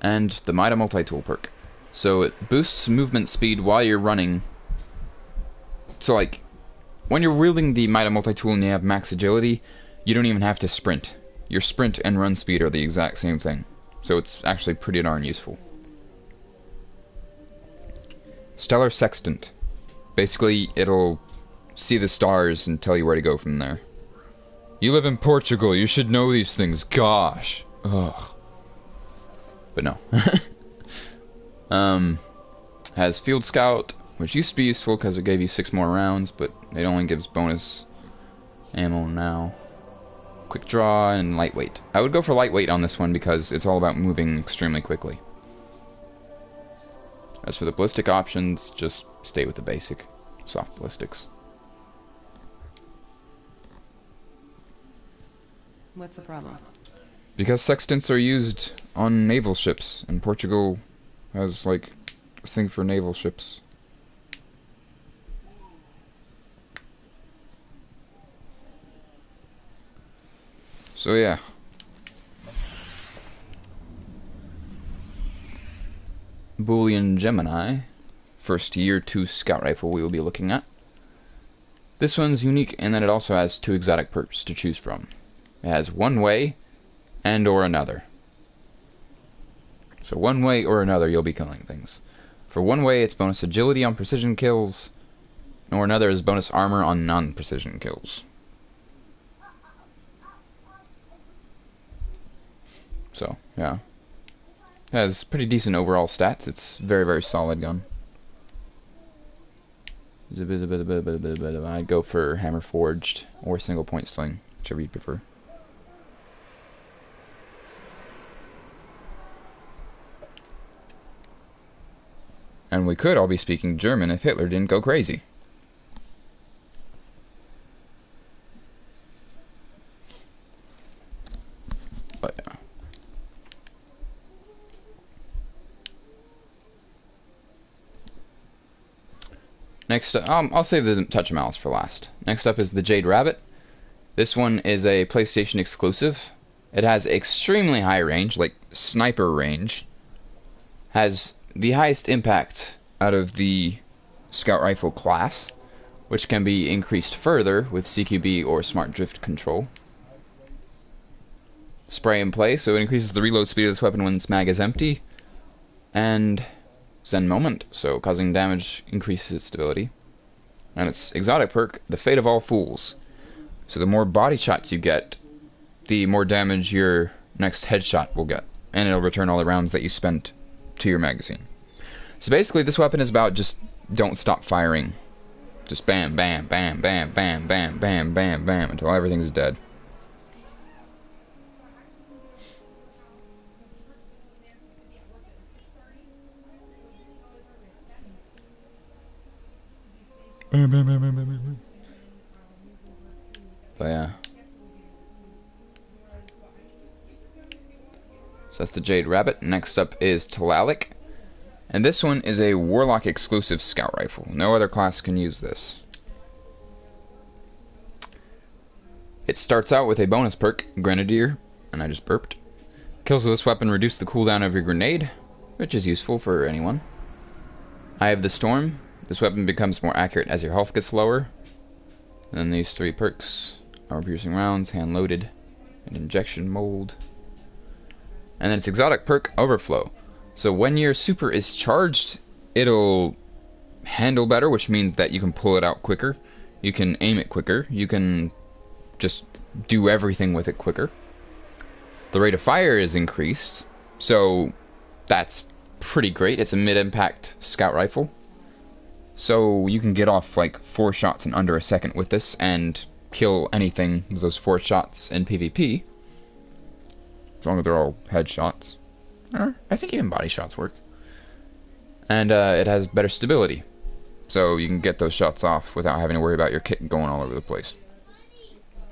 And the Mida multi-tool perk. So it boosts movement speed while you're running. So like, when you're wielding the Mida multi-tool and you have max agility, you don't even have to sprint. Your sprint and run speed are the exact same thing. So it's actually pretty darn useful. Stellar Sextant. Basically, it'll see the stars and tell you where to go from there. You live in Portugal, you should know these things, gosh. Ugh. But no. Has Field Scout, which used to be useful because it gave you 6 more rounds, but it only gives bonus ammo now. Quick Draw and Lightweight. I would go for Lightweight on this one because it's all about moving extremely quickly. As for the ballistic options, just stay with the basic soft ballistics. What's the problem? Because sextants are used on naval ships, and Portugal has, like, a thing for naval ships. So yeah. Boolean Gemini, first year 2 scout rifle we will be looking at. This one's unique in that it also has 2 exotic perks to choose from. It has one way and or another. So one way or another you'll be killing things. For one way it's bonus agility on precision kills, or another is bonus armor on non-precision kills. So, yeah. It has pretty decent overall stats. It's very, very solid gun. I'd go for hammer forged or single point sling, whichever you prefer. And we could all be speaking German if Hitler didn't go crazy. But yeah. Next, I'll save the Touch of Malice for last. Next up is the Jade Rabbit. This one is a PlayStation exclusive. It has extremely high range, like sniper range. Has the highest impact out of the Scout Rifle class, which can be increased further with CQB or Smart Drift Control. Spray and Play, so it increases the reload speed of this weapon when its mag is empty. And Zen Moment, so causing damage increases its stability. And its exotic perk, the Fate of All Fools. So the more body shots you get, the more damage your next headshot will get. And it'll return all the rounds that you spent to your magazine. So basically this weapon is about just don't stop firing. Just bam, bam, bam, bam, bam, bam, bam, bam, bam, until everything's dead. Bam, bam, bam, bam, bam, bam. But yeah. So that's the Jade Rabbit. Next up is Talalic. And this one is a Warlock exclusive scout rifle. No other class can use this. It starts out with a bonus perk, Grenadier, and I just burped. Kills with this weapon reduce the cooldown of your grenade, which is useful for anyone. Eye of the Storm. This weapon becomes more accurate as your health gets lower. And then these three perks, armor-piercing rounds, hand-loaded, and injection mold. And then its exotic perk, Overflow. So when your super is charged, it'll handle better, which means that you can pull it out quicker. You can aim it quicker. You can just do everything with it quicker. The rate of fire is increased, so that's pretty great. It's a mid-impact scout rifle. So you can get off like 4 shots in under a second with this and kill anything with those 4 shots in PvP. As long as they're all headshots. Or I think even body shots work. And it has better stability. So you can get those shots off without having to worry about your kit going all over the place.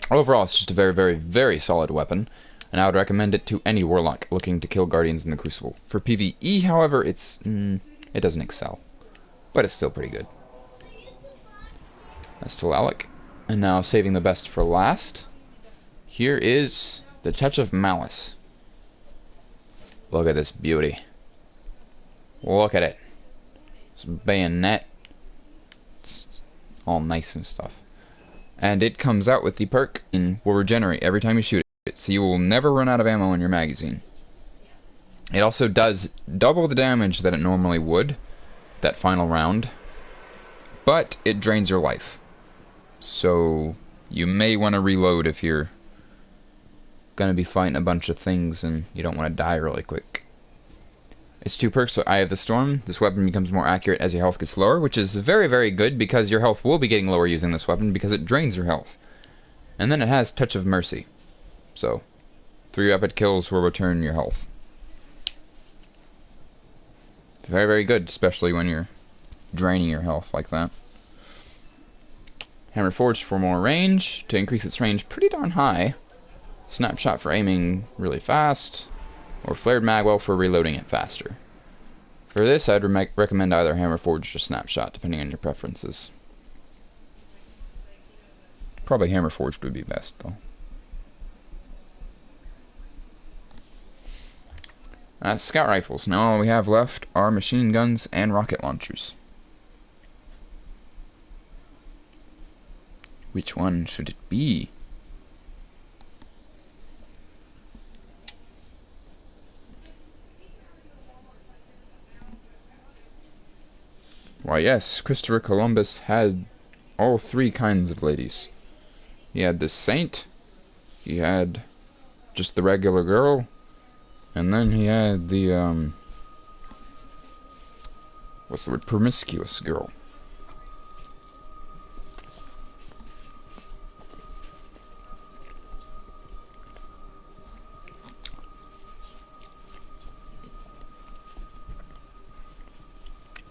Overall, it's just a very, very, very solid weapon. And I would recommend it to any Warlock looking to kill Guardians in the Crucible. For PvE, however, it doesn't excel. But it's still pretty good. That's Talalic. And now, saving the best for last, here is the Touch of Malice. Look at this beauty. Look at it. This bayonet. It's all nice and stuff. And it comes out with the perk and will regenerate every time you shoot it, so you will never run out of ammo in your magazine. It also does double the damage that it normally would, that final round, but it drains your life. So you may want to reload if you're going to be fighting a bunch of things and you don't want to die really quick. Its 2 perks are Eye of the Storm. This weapon becomes more accurate as your health gets lower, which is very, very good because your health will be getting lower using this weapon because it drains your health. And then it has Touch of Mercy. So, 3 rapid kills will return your health. Very, very good, especially when you're draining your health like that. Hammer Forged for more range, to increase its range pretty darn high. Snapshot for aiming really fast. Or Flared Magwell for reloading it faster. For this, I'd recommend either Hammer Forged or Snapshot, depending on your preferences. Probably Hammer Forged would be best, though. Scout rifles. Now all we have left are machine guns and rocket launchers. Which one should it be? Why yes, Christopher Columbus had all 3 kinds of ladies. He had the saint, he had just the regular girl, and then he had the, what's the word, promiscuous girl.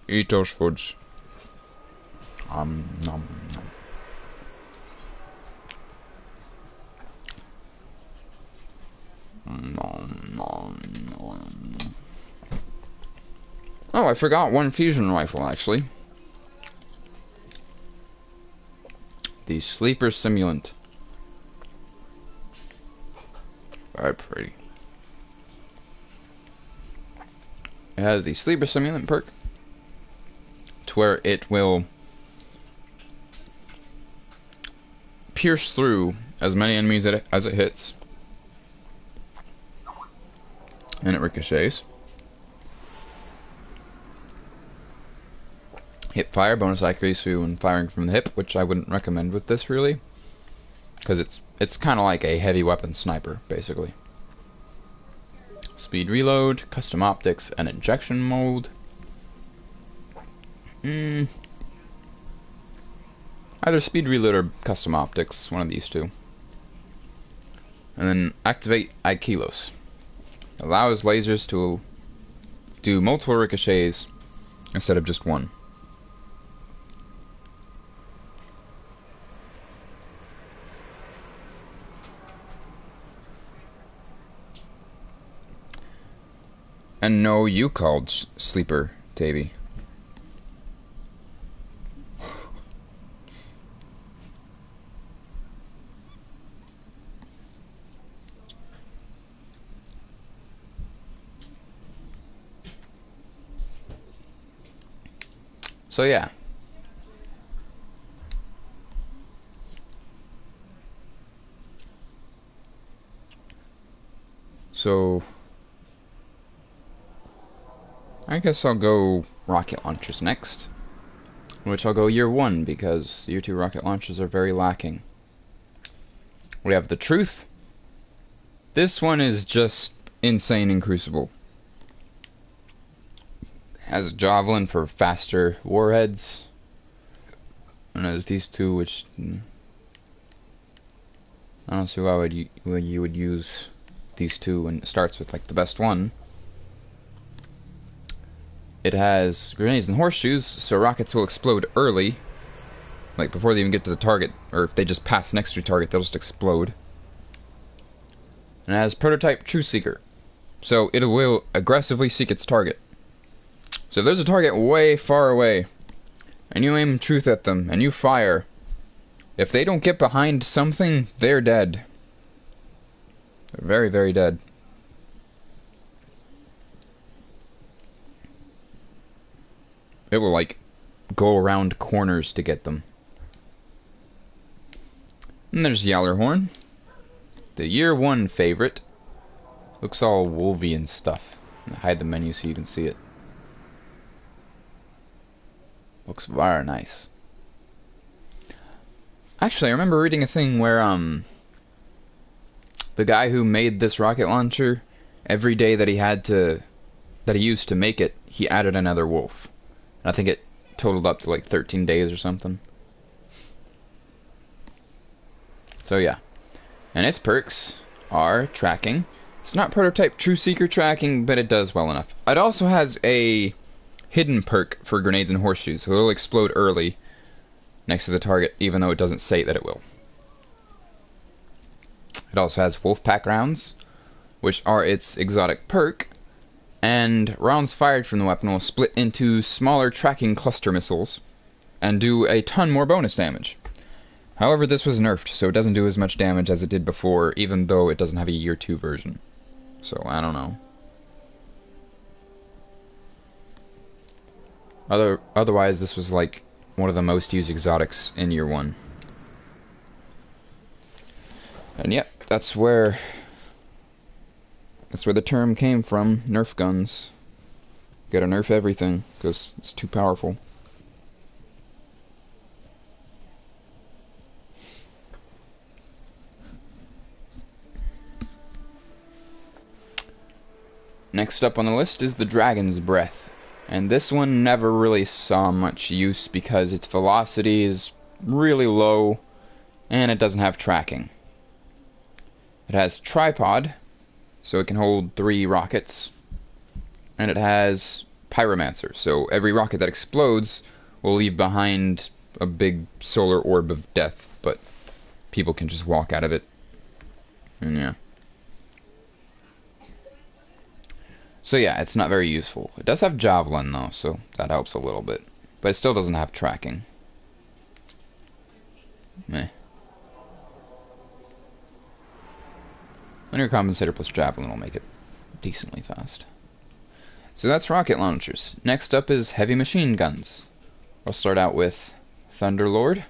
Eat those foods. Nom, nom. Nom, nom, nom. Oh, I forgot one fusion rifle, actually. The Sleeper Simulant. Very pretty. It has the Sleeper Simulant perk, to where it will pierce through as many enemies as it hits, and it ricochets. Hip fire, bonus accuracy when firing from the hip, which I wouldn't recommend with this really, because it's kind of like a heavy weapon sniper basically. Speed reload, custom optics, and injection mold. Either speed reload or custom optics, one of these 2. And then activate Aikilos. Allows lasers to do multiple ricochets instead of just one. And no, you called Sleeper, Davy. So yeah. So I guess I'll go rocket launchers next. Which I'll go year 1 because year 2 rocket launchers are very lacking. We have the Truth. This one is just insane in Crucible. Has Javelin for faster warheads. And there's these two which I don't see why you would use these two when it starts with like the best one. It has grenades and horseshoes, so rockets will explode early. Like before they even get to the target, or if they just pass next to a target, they'll just explode. And it has prototype True Seeker, so it will aggressively seek its target. So if there's a target way far away, and you aim truth at them, and you fire, if they don't get behind something, they're dead. They're very, very dead. It will, like, go around corners to get them. And there's Yallerhorn. The year 1 favorite. Looks all wolvy and stuff. I'm gonna hide the menu so you can see it. Looks very nice. Actually, I remember reading a thing where, the guy who made this rocket launcher, every day that he used to make it, he added another wolf. And I think it totaled up to like 13 days or something. So yeah. And its perks are tracking. It's not prototype True Seeker tracking, but it does well enough. It also has a hidden perk for grenades and horseshoes, so it'll explode early next to the target, even though it doesn't say that it will. It also has Wolfpack rounds, which are its exotic perk, and rounds fired from the weapon will split into smaller tracking cluster missiles and do a ton more bonus damage. However, this was nerfed, so it doesn't do as much damage as it did before, even though it doesn't have a year 2 version. So, I don't know. Otherwise, this was like one of the most used exotics in year 1. And yep, that's where the term came from, Nerf guns. Gotta nerf everything, because it's too powerful. Next up on the list is the Dragon's Breath. And this one never really saw much use because its velocity is really low and it doesn't have tracking. It has tripod, so it can hold 3 rockets. And it has pyromancer, so every rocket that explodes will leave behind a big solar orb of death, but people can just walk out of it. And yeah. So yeah, it's not very useful. It does have javelin though, so that helps a little bit. But it still doesn't have tracking. Meh. Linear compensator plus javelin will make it decently fast. So that's rocket launchers. Next up is heavy machine guns. I'll start out with Thunderlord,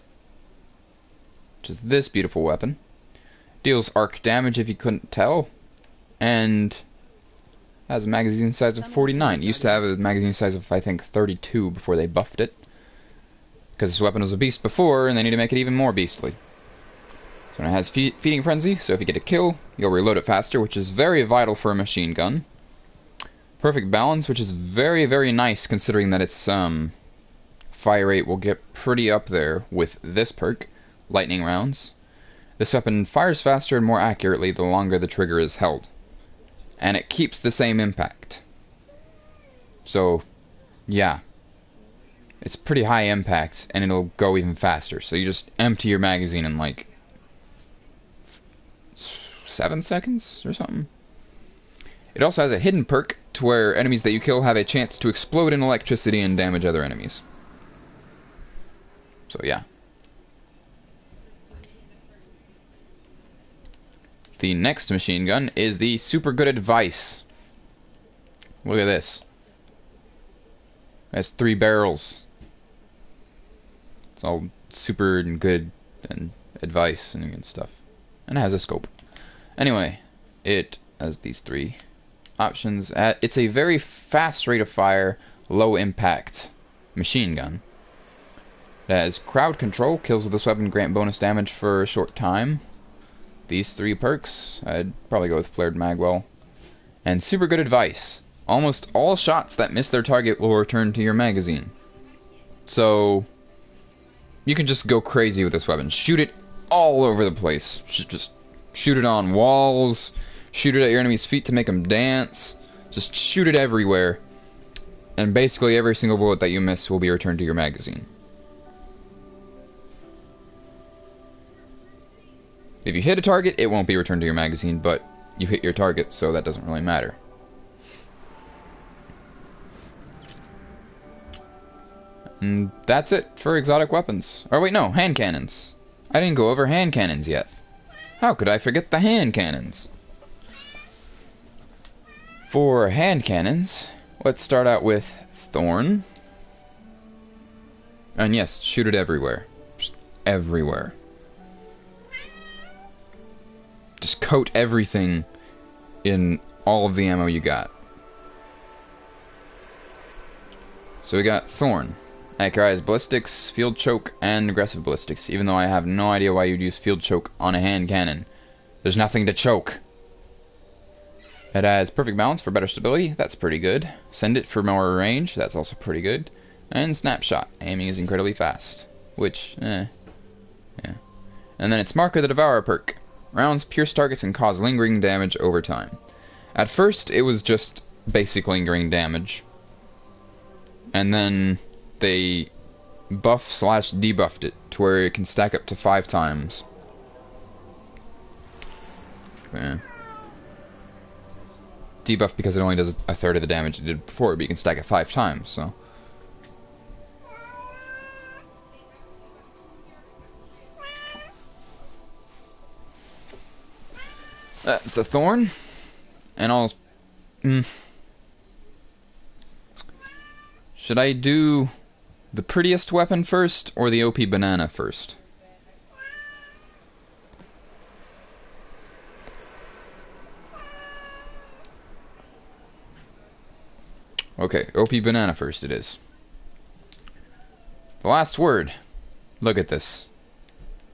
which is this beautiful weapon. Deals arc damage if you couldn't tell, and has a magazine size of 49. It used to have a magazine size of, I think, 32 before they buffed it. Because this weapon was a beast before, and they need to make it even more beastly. So it has Feeding Frenzy, so if you get a kill, you'll reload it faster, which is very vital for a machine gun. Perfect Balance, which is very, very nice, considering that its fire rate will get pretty up there with this perk, Lightning Rounds. This weapon fires faster and more accurately the longer the trigger is held. And it keeps the same impact. So, yeah. It's pretty high impact, and it'll go even faster. So you just empty your magazine in like 7 seconds or something. It also has a hidden perk to where enemies that you kill have a chance to explode in electricity and damage other enemies. So yeah. The next machine gun is the Super Good Advice. Look at this. It has 3 barrels. It's all super and good and advice and stuff. And it has a scope. Anyway, it has these 3 options. It's a very fast rate of fire, low impact machine gun. It has crowd control. Kills with this weapon grant bonus damage for a short time. These 3 perks. I'd probably go with flared magwell. And Super Good Advice. Almost all shots that miss their target will return to your magazine. So you can just go crazy with this weapon. Shoot it all over the place. Just shoot it on walls. Shoot it at your enemy's feet to make them dance. Just shoot it everywhere. And basically every single bullet that you miss will be returned to your magazine. If you hit a target, it won't be returned to your magazine, but you hit your target, so that doesn't really matter. And that's it for exotic weapons. Or wait, no, hand cannons. I didn't go over hand cannons yet. How could I forget the hand cannons? For hand cannons, let's start out with Thorn. And yes, shoot it everywhere. Just everywhere. Just coat everything in all of the ammo you got. So we got Thorn. Accurized ballistics, field choke, and aggressive ballistics. Even though I have no idea why you'd use field choke on a hand cannon. There's nothing to choke. It has perfect balance for better stability. That's pretty good. Send it for more range. That's also pretty good. And snapshot. Aiming is incredibly fast. Which, yeah. And then it's Mark of the Devourer perk. Rounds pierce targets and cause lingering damage over time. At first, it was just basic lingering damage. And then they buff/debuffed it to where it can stack up to 5 times. Yeah. Debuff because it only does a third of the damage it did before, but you can stack it 5 times, so. That's the Thorn. And I'll... Should I do the prettiest weapon first, or the OP banana first? Okay, OP banana first it is. The last word. Look at this.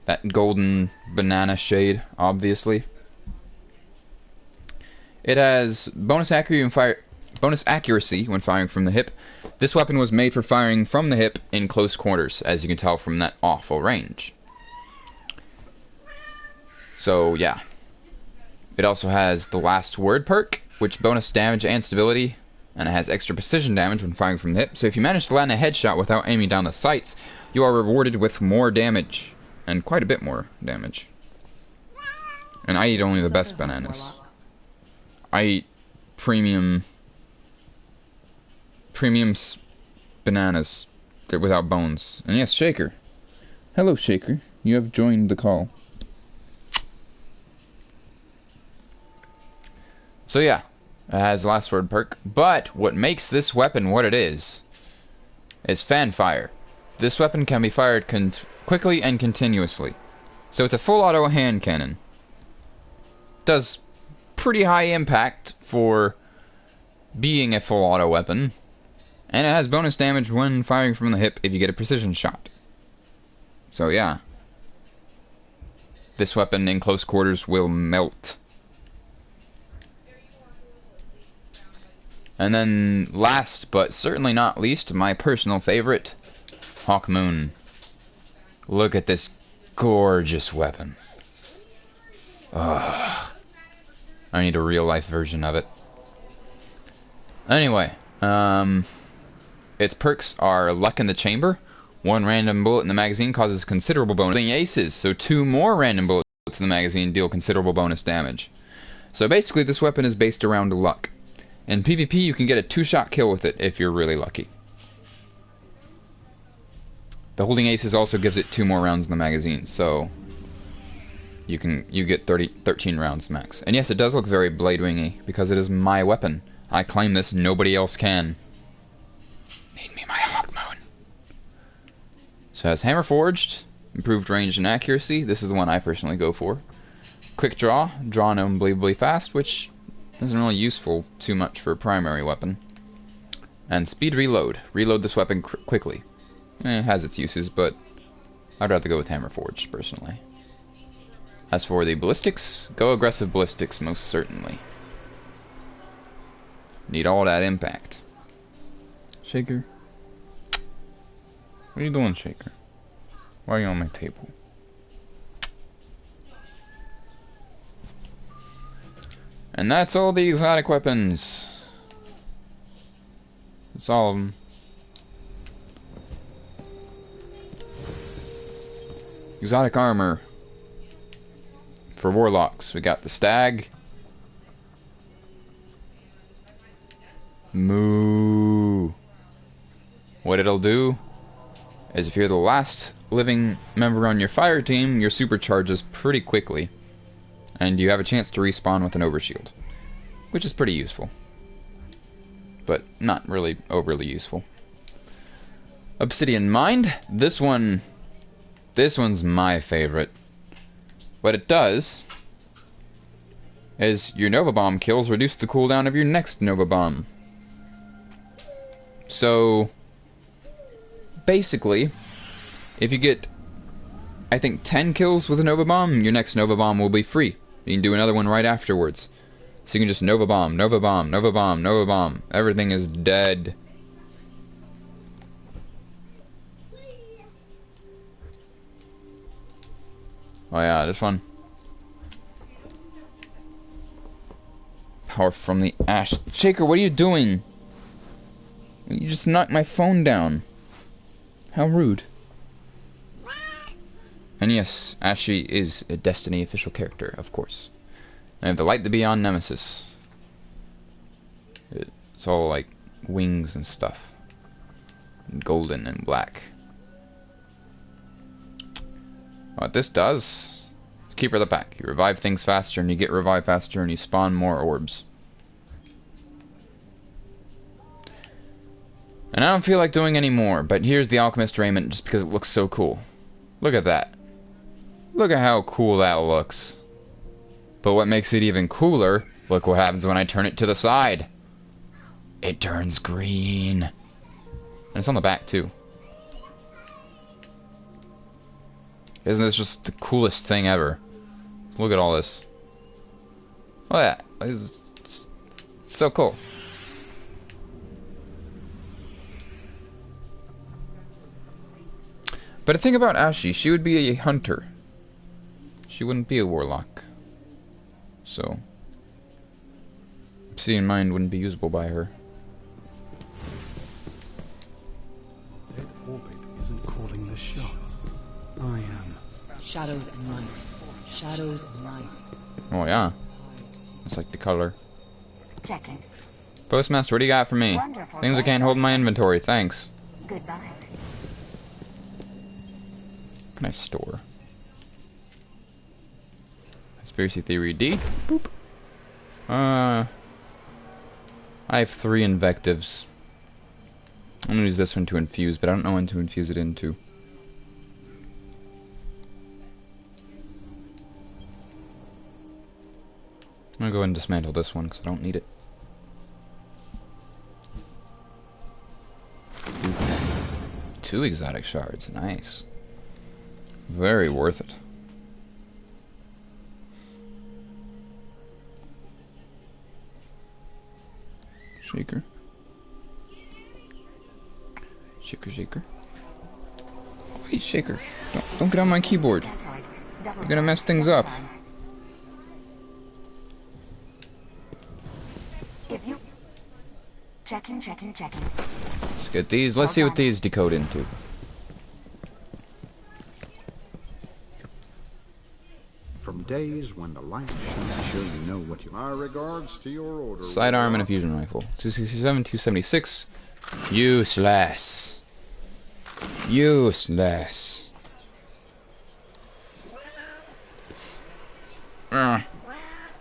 That golden banana shade, obviously. It has bonus accuracy when firing from the hip. This weapon was made for firing from the hip in close quarters, as you can tell from that awful range. So, yeah. It also has the last word perk, which bonus damage and stability, and it has extra precision damage when firing from the hip. So if you manage to land a headshot without aiming down the sights, you are rewarded with more damage, and quite a bit more damage. And I eat only the best bananas. I eat premium bananas. They're without bones. And yes, Shaker. Hello, Shaker. You have joined the call. So yeah, it has last word perk. But what makes this weapon what it is fan fire. This weapon can be fired quickly and continuously. So it's a full auto hand cannon. Does pretty high impact for being a full auto weapon. And it has bonus damage when firing from the hip if you get a precision shot. So yeah. This weapon in close quarters will melt. And then last but certainly not least, my personal favorite, Hawkmoon. Look at this gorgeous weapon. Ugh. I need a real life version of it. Anyway, its perks are Luck in the Chamber. 1 random bullet in the magazine causes considerable bonus. Aces, so 2 more random bullets in the magazine deal considerable bonus damage. So basically, this weapon is based around luck. In PvP, you can get a 2-shot kill with it if you're really lucky. The holding aces also gives it 2 more rounds in the magazine, so you get 13 rounds max. And yes, it does look very Bladewing-y, because it is my weapon. I claim this, nobody else can. Need me my Hawkmoon. So it has Hammer Forged, improved range and accuracy. This is the one I personally go for. Quick draw unbelievably fast, which isn't really useful too much for a primary weapon. And speed reload. Reload this weapon quickly. It has its uses, but I'd rather go with Hammer Forged, personally. As for the ballistics, go aggressive ballistics, most certainly. Need all that impact. Shaker? What are you doing, Shaker? Why are you on my table? And that's all the exotic weapons. That's all of them. Exotic armor. For warlocks, we got the stag. Moo. What it'll do is if you're the last living member on your fire team, your supercharges pretty quickly. And you have a chance to respawn with an overshield. Which is pretty useful. But not really overly useful. Obsidian Mind. This one's my favorite. What it does is your Nova Bomb kills reduce the cooldown of your next Nova Bomb. So basically, if you get, I think, 10 kills with a Nova Bomb, your next Nova Bomb will be free. You can do another one right afterwards. So you can just Nova Bomb, Nova Bomb, Nova Bomb, Nova Bomb. Everything is dead. Oh yeah, this one. Power from the ash. Shaker, what are you doing? You just knocked my phone down. How rude. And yes, Ashy is a Destiny official character, of course. I have the Light the Beyond Nemesis. It's all like wings and stuff. And golden and black. What this does, Keeper of the Pack. You revive things faster and you get revived faster and you spawn more orbs. And I don't feel like doing any more, but here's the Alchemist Raiment just because it looks so cool. Look at that. Look at how cool that looks. But what makes it even cooler, look what happens when I turn it to the side. It turns green. And it's on the back too. Isn't this just the coolest thing ever? Look at all this. Oh yeah, it's so cool. But the thing about Ashy, she would be a hunter. She wouldn't be a warlock. So Obsidian Mind wouldn't be usable by her. Dead orbit isn't calling the shots. I am. Shadows and light. Shadows and light. Oh yeah. It's like the color. Checking. Postmaster, what do you got for me? Wonderful. Things I can't hold in my inventory, thanks. Goodbye. What can I store? Conspiracy Theory D. Boop. I have 3 invectives. I'm gonna use this one to infuse, but I don't know when to infuse it into. I'm gonna go ahead and dismantle this one because I don't need it. Two exotic shards, nice. Very worth it. Shaker. Shaker, shaker. Wait, shaker. Don't get on my keyboard. You're gonna mess things up. If you checking. Let's get these. Let's see what these decode into. From days when the light shines show you know what you... My regards to your order. Sidearm and a fusion rifle. 267, 276. Useless. Useless.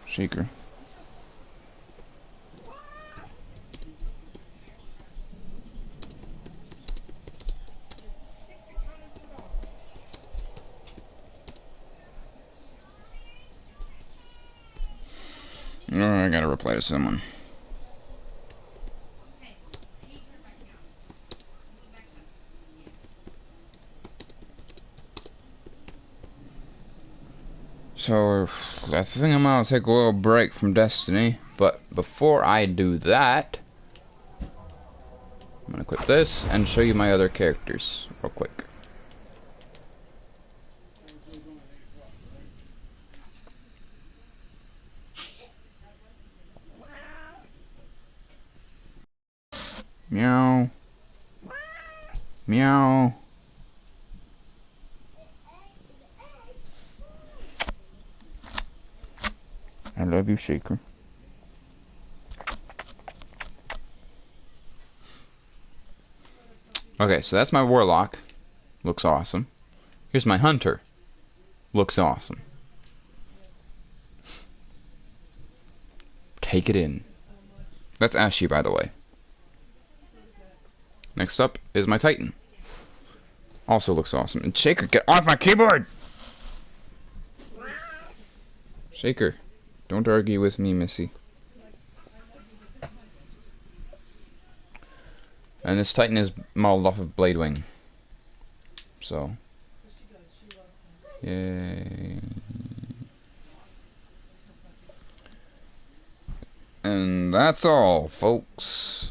Shaker. Oh, I gotta reply to someone. So, I think I'm gonna take a little break from Destiny, but before I do that, I'm gonna quit this and show you my other characters real quick. Meow. Meow. I love you, Shaker. Okay, so that's my Warlock. Looks awesome. Here's my Hunter. Looks awesome. Take it in. That's Ashy, by the way. Next up is my Titan. Also looks awesome. And Shaker, get off my keyboard! Shaker, don't argue with me, Missy. And this Titan is modeled off of Bladewing. So. Yay. And that's all, folks.